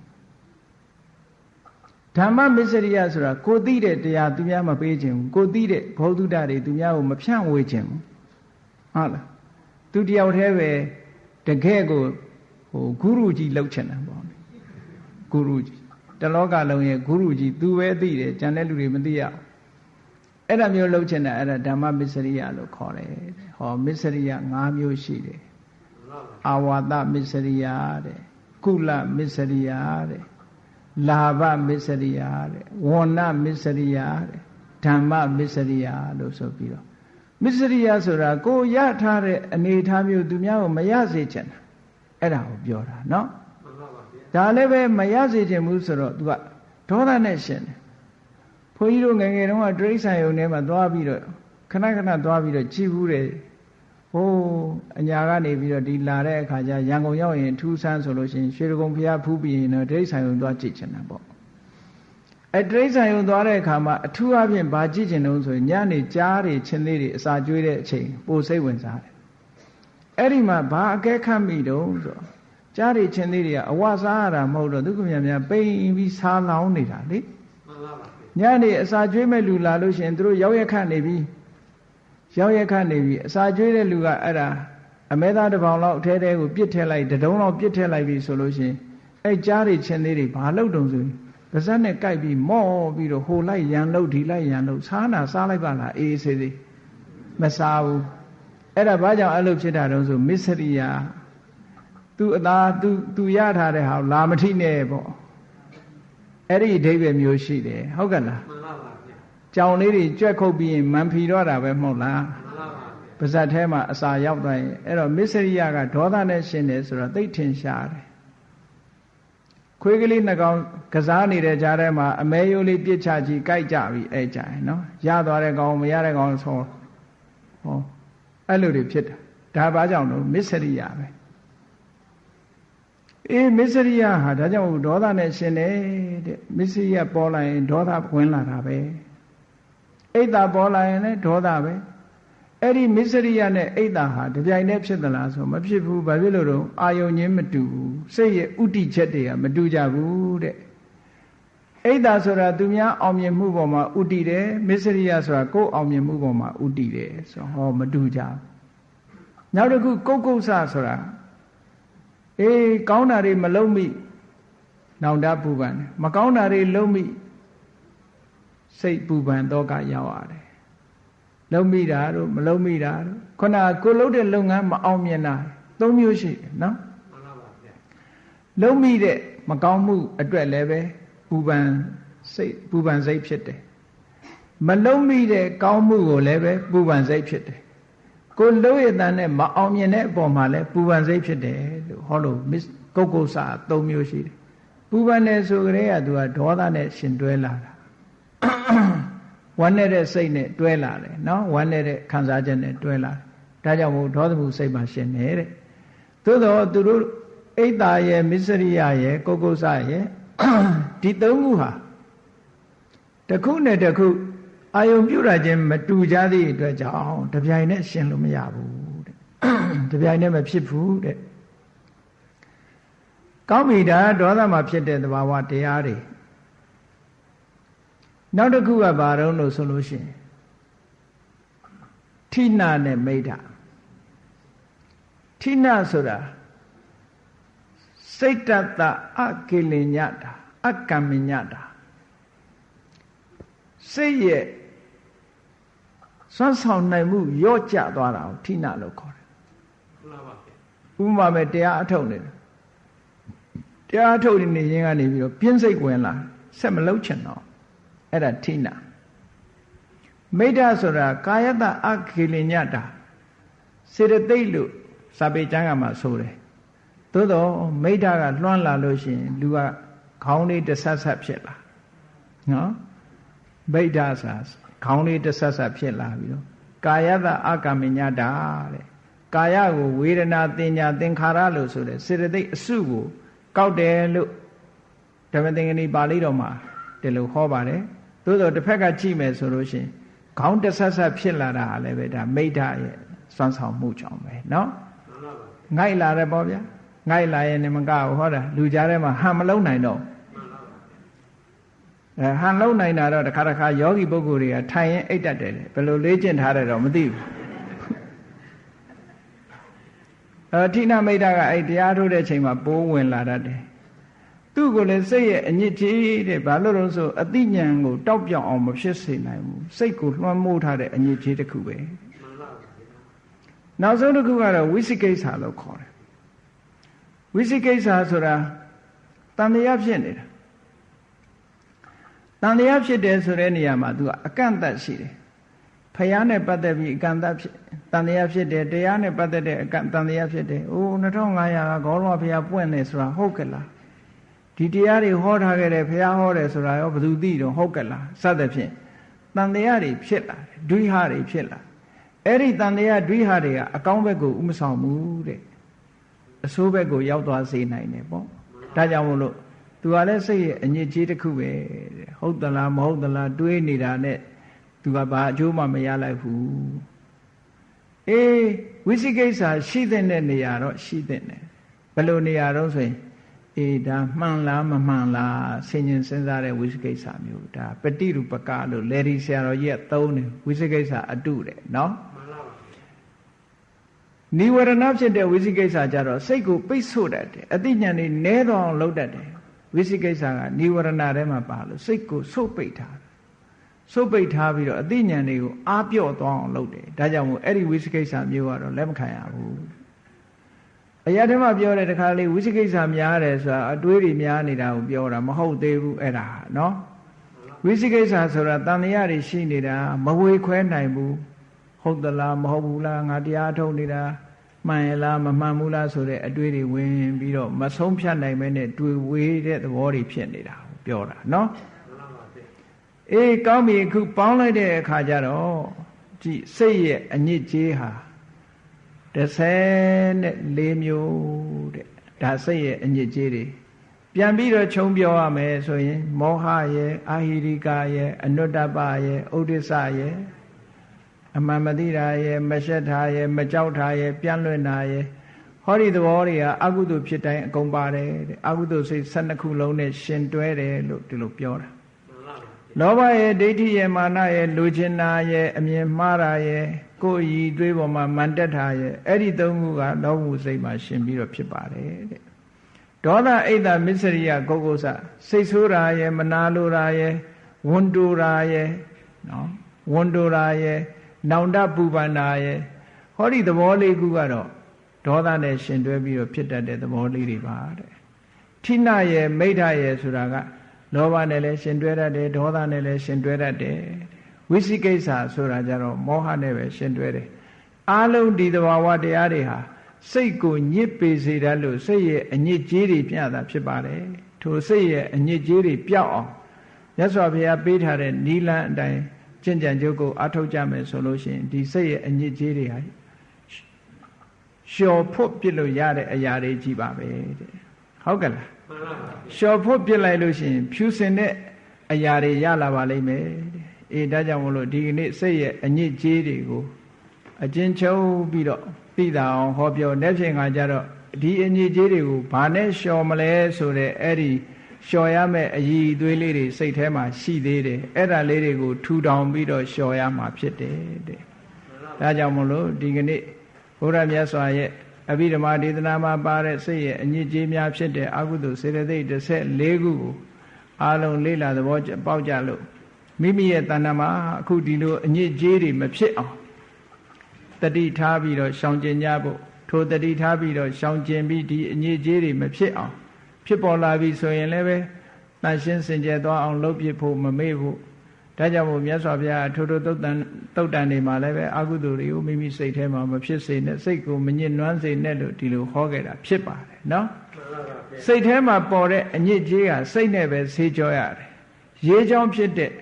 ဓမ္မမစ္စရိယဆိုတာကိုသိတဲ့တရားသူများမပေးခြင်းဘူးကိုသိတဲ့ဘောဓုတတွေသူများကိုမဖြန့်ဝေခြင်းဘူးဟုတ်လားသူတယောက်တည်းပဲတကယ်ကိုဂုရုကြီးလှုပ်ချင်တာပေါ့ဂုရုကြီးတလောကလုံးရဲ့ဂုရုကြီးသူပဲသိတယ်ကျန်တဲ့လူတွေမသိရဘူးအဲ့ဒါမျိုးလှုပ်ချင်တာအဲ့ဒါဓမ္မမစ္စရိယလို့ခေါ်တယ်ဟောမစ္စရိယ၅မျိုးရှိတယ်အာဝါဒမစ္စရိယတဲ့ကုလမစ္စရိယတဲ့လာဘမစ္စရိယတဲ့ဝဏ္ဏမစ္စရိယတဲ့ဓမ္မမစ္စရိယလို့ဆိုပြီးတော့မစ္စရိယဆိုတာကိုရထားတဲ့အနေအထားမျိုးသူများကိုမရစေချင်တာအဲ့ဒါကိုပြောတာเนาะဒါလည်းပဲမရစေချင်ဘူးဆိုတော့ तू ကဒေါသနဲ့ရှင်တယ်ဘုန်းကြီးတို့ငယ်ငယ်တုန်းကတိရစ္ဆာန်ယုံထဲမှာသွားပြီးတော့ခဏခဏသွားပြီးတော့ကြည်ဘူးတယ်ဟိုးအညာကနေပြီးတော့ဒီလာတဲ့အခါကျရန်ကုန်ရောက်ရင်ထူးဆန်းဆိုလို့ရှိရင်ရွှေဒဂုံဘုရားဖူးပြီးရင်တော့တိရစ္ဆာန်ယုံသွားကြည့်ချင်တာပေါ့အဲတိရစ္ဆာန်ယုံသွားတဲ့အခါမှာအထူးအဖြင့်ဗာကြည့်ချင်တော့ဆိုရင်ညနေကြားတွေချင်းလေးတွေအစာကျွေးတဲ့အချိန်ပိုစိတ်ဝင်စားတယ်အဲ့ဒီမှာဘာအကဲခတ်မိတော့ဆိုကြားတွေချင်းလေးတွေကအဝစားရတာမဟုတ်တော့သူကများပိန်ပြီးစားလောင်းနေတာလေညနေအစာကျွေးမဲ့လူလာလို့ရှိရင်သူတို့ရောက်ရက်ခတ်နေပြီရောက်ရက်ခတ်နေပြီအစာကျွေးတဲ့လူကအဲ့ဒါအမဲသားတစ်ပေါင်လောက်အထဲထဲကိုပြစ်ထည့်လိုက်တဒုံလောက်ပြစ်ထည့်လိုက်ပြီဆိုလို့ရှိရင်အဲ့ကြားတွေချင်းသေးတွေဘာလို့တုံဆိုရင်ပါဇက်နဲ့ကြိုက်ပြီးမော့ပြီးတော့ဟိုလိုက်ရန်လို့ဒီလိုက်ရန်လို့စားနာစားလိုက်ပါလားအေးစေးသေးမစားဘူးအဲ့ဒါဘာကြောင့်အဲ့လိုဖြစ်တာတုံးဆိုမစ္စရိယသူအသာသူရထားတဲ့ဟာလာမထိနဲ့ပေါ့အဲ့ဒီအဓိပ္ပာယ်မျိုးရှိတယ်ဟုတ်ကဲ့လားမှန်ပါပါဗျာကြောင်လေးတွေကြွက်ခုတ်ပြီးရင်မန်ဖီတော့တာပဲမဟုတ်လားမှန်ပါပါပါဇက်ထဲမှာအစာရောက်သွားရင်အဲ့တော့မစ္စရိယကဒေါသနဲ့ရှင်တယ်ဆိုတော့သိထင်ရှားတယ်ခွေးကလေးနှကောင်ကစားနေတဲ့ကြားထဲမှာအမဲရိုးလေးပြစ်ချကြည့်ကြိုက်ကြပြီအဲ့ကြရင်နော်ရသွားတဲ့ကောင်မရတဲ့ကောင်ဆိုဟောအဲ့လိုတွေဖြစ်တာဒါဘာကြောင့်လို့မစ္စရိယပဲအေးမစ္စရိယဟာဒါကြောင့်ဒေါသနဲ့ရှင်တယ်တဲ့မစ္စရိယပေါ်လာရင်ဒေါသဝင်လာတာပဲအိတ်သာပေါ်လာရင်လည်းဒေါသပဲအဲ့ဒီမစ္စရိယနဲ့အိတ်သာဟာတပြိုင်တည်းဖြစ်သလားဆိုမဖြစ်ဘူးဘာဖြစ်လို့တော့အာယုံချင်းမတူဘူးစိတ်ရဲ့ဥတီချက်တွေကမတူကြဘူးတဲ့အိတ်သာဆိုတာသူများအောင်မြင်မှုပေါ်မှာဥတီတယ်မစ္စရိယဆိုတာကိုယ်အောင်မြင်မှုပေါ်မှာဥတီတယ်ဆိုဟောမတူကြဘူးနောက်တစ်ခုကုတ်ကုတ်ဆဆိုတာအေးကောင်းတာတွေမလုံးမိနောင်တပူပန်တယ်မကောင်းတာတွေလုံးမိစိတ်ပူပန်တော့ကရောက်ရတယ်လုံးမိတာတို့မလုံးမိတာတို့ခုနကကိုလုပ်တဲ့လုပ်ငန်းမအောင်မြင်တာ၃မျိုးရှိတယ်နော်မှန်ပါပါဗျာလုံးမိတဲ့မကောင်းမှုအတွက်လည်းပဲပူပန်စိတ်ဖြစ်တယ်မလုံးမိတဲ့ကောင်းမှုကိုလည်းပဲပူပန်စိတ်ဖြစ်တယ်ကိုလုံးရတဲ့နဲ့မအောင်မြင်တဲ့အပေါ်မှာလည်းပူပန်စိတ်ဖြစ်တယ်လို့ဟောလို့ကုတ်ကုတ်စာ၃မျိုးရှိတယ်ပူပန်တယ်ဆိုကြတဲ့ကသူကဒေါသနဲ့ရှင်တွဲလာတာဝမ်းနေတဲ့စိတ်နဲ့တွဲလာတယ်နော်ဝမ်းနေတဲ့ခံစားချက်နဲ့တွဲလာတယ်ဒါကြောင့်မို့ဒေါသမှုစိတ်မှာရှင်နေတဲ့သို့တော့သူတို့အိတ်တာရဲ့မစ္စရိယရဲ့ကုတ်ကုတ်စာရဲ့ဒီ၃ခုဟာတစ်ခုနဲ့တစ်ခုအာယုံပြုတာချင်းမတူကြသည့်အတွက်ကြောင့်တပြိုင်နဲ့ရှင်လို့မရဘူးတဲ့တပြိုင်နဲ့မဖြစ်ဘူးတဲ့ကောင်းပြီဒါဒေါသမှာဖြစ်တဲ့သဘာဝတရားတွေနောက်တစ်ခုကဘာတုံးလို့ဆိုလို့ရှိရင်ထိနာနဲ့မိဋ္ဌထိနာဆိုတာစိတ်တတအကိလညတာအကမ္မညတာစိတ်ရဲ့စွမ်းဆောင်နိုင်မှုရော့ကျသွားတာကိုထိနာလို့ခေါ်တယ်မှန်ပါပါဥပမာမဲ့တရားအထုတ်နေတယ်တရားအထုတ်နေရင်ကနေပြီးတော့ပြင်းစိတ်ဝင်လာဆက်မလုပ်ချင်တော့အဲ့ဒါထိနာမိဋ္ဌဆိုတာကာယတအခိလညတာစေတသိက်လို့စာပေကျမ်းကမှာဆိုတယ်သို့တော့မိဋ္ဌကလွှမ်းလာလို့ရှိရင်လူကခေါင်းလေးတဆတ်ဆတ်ဖြစ်လာ နော်ဗိဒ္ဓဆိုတာခေါင်းလေးတဆက်ဆက်ဖြစ်လာပြီးတော့ကာယတအကမညတာတဲ့ကာယကိုဝေဒနာတင်ညာသင်္ခါရလို့ဆိုတဲ့စေတသိက်အစုကိုကောက်တယ်လို့ဓမ္မသင်္ကနီပါဠိတော်မှာဒီလိုဟောပါတယ်သို့တော့တစ်ဖက်ကကြည့်မယ်ဆိုလို့ရှိရင်ခေါင်းတဆက်ဆက်ဖြစ်လာတာလည်းပဲဒါမိဒ္ဓရဲ့စွမ်းဆောင်မှုကြောင့်ပဲเนาะငိုက်လာတယ်ပေါ့ဗျာငိုက်လာရင်မကဘူးဟောတာလူကြားထဲမှာဟန်မလုံးနိုင်တော့ဟန်လုံးနိုင်တာတော့တစ်ခါတစ်ခါယောဂီပုဂ္ဂိုလ်တွေကထိုင်ရင်အိတ်တက်တယ်ဘယ်လိုလေ့ကျင့်ထားတယ်တော့မသိဘူးဌိနမိတ်္တကအဲ့တရားထုတ်တဲ့ချိန်မှာပိုးဝင်လာတတ်တယ်သူ့ကိုလည်းစိတ်ရဲ့အညစ်ကြေးတဲ့ဘာလို့လဲဆိုအသိဉာဏ်ကိုတောက်ပြောင်အောင်မဖြစ်စေနိုင်ဘူးစိတ်ကိုလွှမ်းမိုးထားတဲ့အညစ်ကြေးတစ်ခုပဲနောက်ဆုံးတစ်ခုကတော့ဝိသိကိစ္စလို့ခေါ်တယ်ဝိသိကိစ္စဆိုတာတန်တရားဖြစ်နေတာတန်တရားဖြစ်တယ်ဆိုတဲ့နေရာမှာသူကအကန့်အသတ်ရှိတယ်ဖယားနဲ့ပတ်သက်ပြီးအကန့်အသတ်ဖြစ်တန်တရားဖြစ်တယ်တရားနဲ့ပတ်သက်တဲ့အကန့်တန်တရားဖြစ်တယ်အိုး2500ကဂေါရမဖယားပွင့်နေဆိုတာဟုတ်ကဲ့လားဒီတရားတွေဟောထားခဲ့တယ်ဖယားဟောတယ်ဆိုတာရောဘယ်သူသိတော့ဟုတ်ကဲ့လားစသဖြင့်တန်တရားတွေဖြစ်လာတယ်ဒွိဟတွေဖြစ်လာအဲ့ဒီတန်တရားဒွိဟတွေကအကောင်းဘက်ကိုဥမဆောင်ဘူးတဲ့အဆိုးဘက်ကိုရောက်သွားစေနိုင်တယ်ပေါ့ဒါကြောင့်မို့လို့သူကလည်းစိတ်ရဲ့အညစ်အကြေးတစ်ခုပဲတဲ့ဟုတ်သလားမဟုတ်သလားတွေးနေတာနဲ့သူကဘာအကျိုးမှမရလိုက်ဘူးအေးဝိသိကိစ္စရှိတဲ့နေရာတော့ရှိတဲ့နေဘယ်လိုနေရာတော့ဆိုရင်အေးဒါမှန်လားမမှန်လားဆင်ញင်စဉ်းစားတဲ့ဝိသိကိစ္စမျိုးဒါပฏิရူပကလို့လေဒီဆရာတော်ကြီးကသုံးတယ်ဝိသိကိစ္စအတုတဲ့နော်နိဝရဏဖြစ်တဲ့ဝိသိကိစ္စကြတော့စိတ်ကိုပိတ်ဆို့တတ်တယ်အသိဉာဏ်တွေနည်းသွားအောင်လုပ်တတ်တယ်ဝိသိကိစ္စကနိဝရဏထဲမှာပါလို့စိတ်ကိုဆုတ်ပိတ်ထားဆုတ်ပိတ်ထားပြီးတော့အသိဉာဏ်တွေကိုအားပြော့သွားအောင်လုပ်တယ်ဒါကြောင့်မို့အဲ့ဒီဝိသိကိစ္စမျိုးကတော့လက်မခံရဘူးအရာထဲမှာပြောတဲ့တခါလေးဝိသိကိစ္စများတယ်ဆိုတာအတွေးတွေများနေတာကိုပြောတာမဟုတ်သေးဘူးအဲ့ဒါနော်ဝိသိကိစ္စဆိုတာတန်တရားတွေရှိနေတာမဝေခွဲနိုင်ဘူးဟုတ်သလားမဟုတ်ဘူးလားငါတရားထုတ်နေတာမှန်ရလားမမှန်ဘူးလားဆိုတဲ့အတွေးတွေဝင်ပြီးတော့မဆုံးဖြတ်နိုင်မဲနဲ့တွေ့ဝေးတဲ့သဘောတွေဖြစ်နေတာကိုပြောတာနော်အေးကောင်းပြီအခုပေါင်းလိုက်တဲ့အခါကျတော့ကြည့်စိတ်ရဲ့အညစ်အကြေးဟာ14မျိုးတဲ့ဒါစိတ်ရဲ့အညစ်အကြေးတွေပြန်ပြီးတော့ခြုံပြောရမယ်ဆိုရင်မောဟရဲ့အာဟိရိကရဲ့အနုတ္တပရဲ့ဥဒိစ္စရဲ့အမှန်မသိတာရဲ့မရှက်တာရဲ့မကြောက်တာရဲ့ပြန့်လွင့်တာရဲ့ဟောဒီသဘောတွေကအကုသိုလ်ဖြစ်တိုင်းအကုန်ပါတယ်တဲ့အကုသိုလ်စိတ်12ခုလုံးနဲ့ရှင်တွဲတယ်လို့ဒီလိုပြောတာလောဘရဲ့ဒိဋ္ဌိရဲ့မာနရဲ့လူချင်တာရဲ့အမြင်မှားတာရဲ့ကိုယ်ရည်တွေးပေါ်မှာမန်တက်တာရဲ့အဲ့ဒီသုံးခုကလောဘစိတ်မှာရှင်ပြီးတော့ဖြစ်ပါတယ်တဲ့ဒေါသအိတ်တာမစ္စရိယဂုတ်ကုသစိတ်ဆိုးတာရဲ့မနာလိုတာရဲ့ဝန်တိုတာရဲ့နော်ဝန်တိုတာရဲ့နောင်တပူပန္နာရဲ့ဟောဒီသဘောလေးခုကတော့ဒေါသနဲ့ရှင်တွဲပြီးတော့ဖြစ်တတ်တဲ့သဘောလေးတွေပါတဲ့ဌိနရဲ့မိဋ္ဌရဲ့ဆိုတာကလောဘနဲ့လည်းရှင်တွဲတတ်တယ်ဒေါသနဲ့လည်းရှင်တွဲတတ်တယ်ဝိသိကိစ္စဆိုတာကြတော့မောဟနဲ့ပဲရှင်တွဲတယ်အားလုံးဒီသဘာဝတရားတွေဟာစိတ်ကိုညစ်ပေစေတတ်လို့စိတ်ရဲ့အညစ်အကြေးတွေပြတာဖြစ်ပါတယ်ထိုစိတ်ရဲ့အညစ်အကြေးတွေပျောက်အောင်မြတ်စွာဘုရားပေးထားတဲ့နိလန်းအတိုင်းကျင့်ကြံကြုတ်ကိုအထောက်ကြမယ်ဆိုလို့ရှိရင်ဒီစိတ်ရဲ့အညစ်အကြေးတွေဟာလျှော်ဖို့ပြစ်လို့ရတဲ့အရာတွေကြီးပါပဲတဲ့ဟုတ်ကဲ့လားလျှော်ဖို့ပြစ်လိုက်လို့ရှိရင်ဖြူစင်တဲ့အရာတွေရလာပါလိမ့်မယ်တဲ့အေးဒါကြောင့်မလို့ဒီကနေ့စိတ်ရဲ့အညစ်အကြေးတွေကိုအကျဉ်းချုပ်ပြီးတော့သိတာအောင်ဟောပြောတဲ့ဖြင့်ကကြတော့ဒီအညစ်အကြေးတွေကိုဘာနဲ့လျှော်မလဲဆိုတဲ့အဲ့ဒီလျှော်ရမယ့်အည်အသွေးလေးတွေစိတ်ထဲမှာရှိသေးတယ်အဲ့ဒါလေးတွေကိုထူထောင်ပြီးတော့လျှော်ရမှာဖြစ်တယ်တဲ့ဒါကြောင့်မလို့ဒီကနေ့ဘုရားမြတ်စွာရဲ့အဘိဓမ္မာဒေသနာမှာပါတဲ့စိတ်ရဲ့အညစ်အကြေးများဖြစ်တဲ့အကုသိုလ်စေတသိက်14ခုကိုအားလုံးလေ့လာသဘောပေါက်ကြလို့မိမိရဲ့တဏ္ဍာမှာအခုဒီလိုအညစ်အကြေးတွေမဖြစ်အောင်တတိထားပြီးတော့ရှောင်ကျဉ်ကြဖို့ထိုတတိထားပြီးတော့ရှောင်ကျဉ်ပြီးဒီအညစ်အကြေးတွေမဖြစ်အောင်ဖြစ်ပေါ်လာပြီဆိုရင်လည်းပဲတန်ရှင်းစင်ကြယ်သွားအောင်လုပ်ပြဖို့မမေ့ဖို့ဒါကြောင့်မို့မြတ်စွာဘုရားထိုထိုသုတ်တန်တွေမှာလည်းပဲအကုသိုလ်တွေကိုမိမိစိတ်ထဲမှာမဖြစ်စေနဲ့စိတ်ကိုမညစ်နွမ်းစေနဲ့လို့ဒီလိုဟောခဲ့တာဖြစ်ပါတယ်နော်စိတ်ထဲမှာပေါ်တဲ့အညစ်အကြေးကစိတ်နဲ့ပဲဆေးကြောရတယ် ရေကြောင့်ဖြစ်တဲ့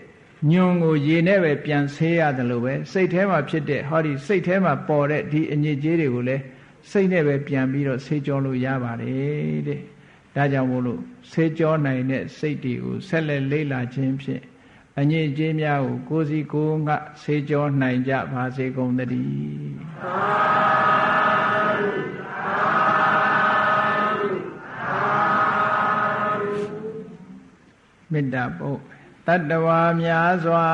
ညွန်ကိုရေနဲ့ပဲပြန်ဆေးရတယ်လို့ပဲစိတ်ထဲမှာဖြစ်တဲ့ဟောဒီစိတ်ထဲမှာပေါ်တဲ့ဒီအညစ်အကြေးတွေကိုလည်းစိတ်နဲ့ပဲပြန်ပြီးတော့ဆေးကြောလို့ရပါတယ်တဲ့ဒါကြောင့်မို့လို့ဆေးကြောနိုင်တဲ့စိတ်တွေကိုဆက်လက်လေ့လာခြင်းဖြင့်အညစ်အကြေးများကိုကိုယ်စီကိုယ်ငှဆေးကြောနိုင်ကြပါစေကုန်သတည်းမေတ္တာပို့တတ္တဝါများစွာ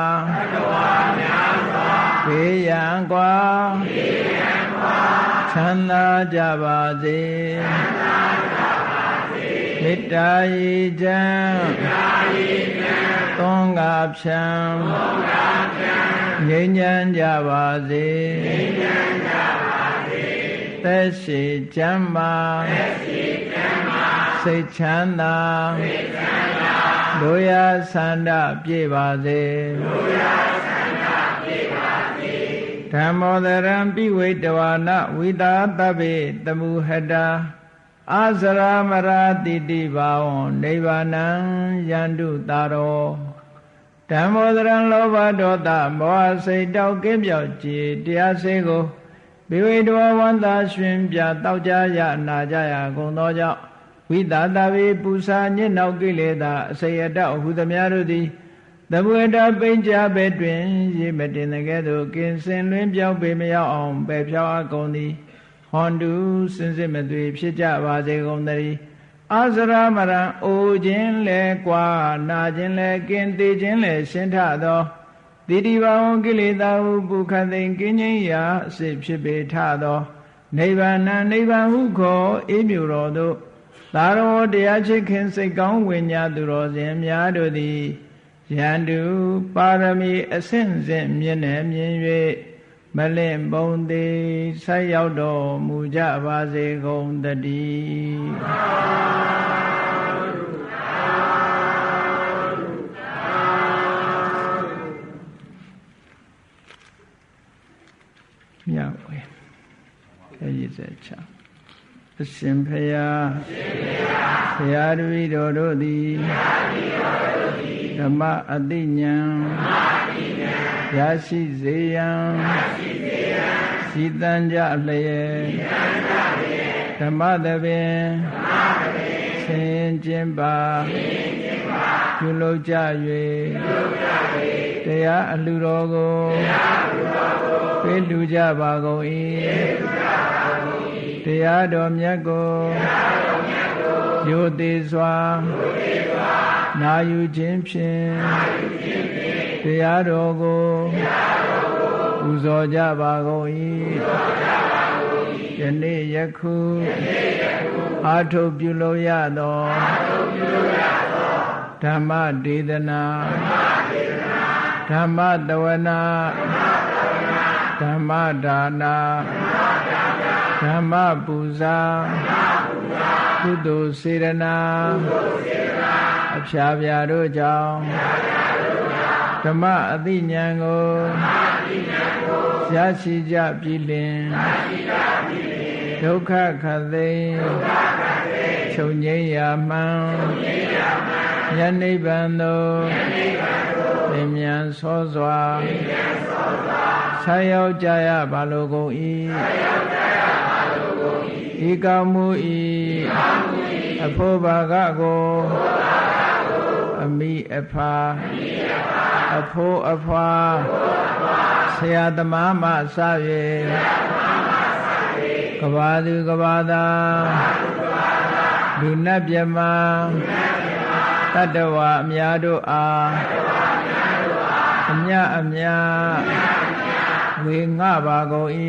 ဘေးရန်ကွာချမ်းသာကြပါစေမေတ္တာရေချမ်းသွန်ကားဖြံငြိမ်းချမ်းကြပါစေသက်ရှိချမ်းသာစိတ်ချမ်းသာတို့ရဆန္ဒပြေပါစေဓမ္မောဒရံပိဝိတဝါနဝိတာတဗ္ဗေတမုဟတာအာဇရာမရာတိတိဘာဝံနိဗ္ဗာနံယန္တုတာရောဓမ္မောဒရံလောဘဒေါသမောဟစိတ်တောက်ကင်းပြောက်ကြည်တရားစေကိုပိဝိတဝါဝန္တာရှင်ပြတောက်ကြရနာကြရကုန်သောကြောင့်ဝိတာတဗ္ဗေပူဇာညစ်နောက်ကိလေသာအစယတဟုသမျှတို့သည်သဗ္ဗေတပိဉ္စဘဲတွင်ရေမတင်တဲ့ကဲ့သို့ကင်းစင်လွင်ပြောင်းပေမရောက်အောင်ပဲဖြောင်းအကုန်သည်ဟွန်တုစင်စစ်မသွေဖြစ်ကြပါစေကုန်သတည်းအာဇရမရံအိုခြင်းလဲကွာနာခြင်းလဲကင်းသေးခြင်းလဲရှင်းထသောတိတိဘာဝကိလေသာဟုပုခသိင်ကင်းခြင်းရာအစစ်ဖြစ်ပေထသောနိဗ္ဗာန်နိဗ္ဗာန်ဟုခေါ်အေးမြူတော်သို့သာရောတရားချစ်ခင်စိတ်ကောင်းဝိညာသူတော်စင်များတို့သည်ယန္တုပါရမီအဆင့်ဆင့်မြင့်နေမြင်၍မလင့်ပုံသေးဆက်ရောက်တော်မူကြပါစေကုန်သတည်းမြောက်ဝဲခရည်စေချအရှင်ဖယားဘုရားတပည့်တော်တို့သည်ဓမ္မအသိဉာဏ်ရရှိစေရန်စီတန်ကြလျက်ဓမ္မသဘင်ဆင်ကျင်ပါပြုလုပ်ကြ၍တရားအလှတော်ကိုပေးလူကြပါကုန်၏တရားတော်မြတ်ကိုရိုသေစွာနာယူခြင်းဖြင့်တရားတော်ကိုပူဇော်ကြပါကုန်၏ယနေ့ယခုအာထုပြုလို့ရသောဓမ္မဒေသနာဓမ္မတဝနာဓမ္မဒါနာဓမ္မပူဇာကုသိုလ်စေရနာအဖြာဖြာတို့ကြောင့်ဓမ္မအသိဉာဏ်ကိုရရှိကြပြီလင်ဒုက္ခခသိချုပ်ငြိမ်းရာမှန်ယနိဗ္ဗာန်သို့လင်းမြန်စောစွာဆက်ရောက်ကြရပါလိုကုန်၏ဤကောင်းမှု၏အဖို့ဘာကကိုအမိအဖာအဖို့အဖွာဆရာသမားမှစ၍ကဘာသူကဘာသာလူနတ်မြမတတ္တဝါအများတို့အားအမြအမြဝေငှပါကုန်၏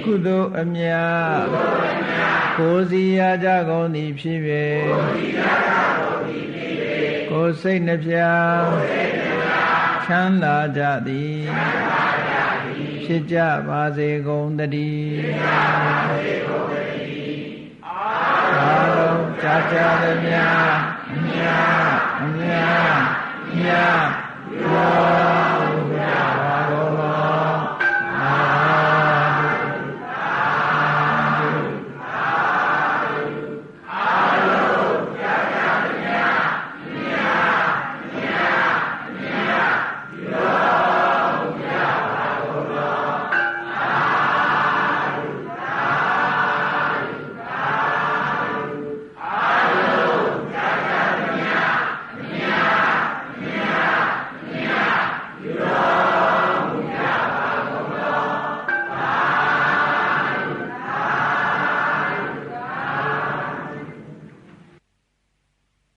ကုသိုလ်အမြကိုယ်စီရကြကုန်သည်ဖြစ်၍ကိုယ်စိတ်နှပြချမ်းသာကြသည်ဖြစ်ကြပါစေကုန်သတည်းအာလုံးကြာကြာသည်များအမြအမြမြ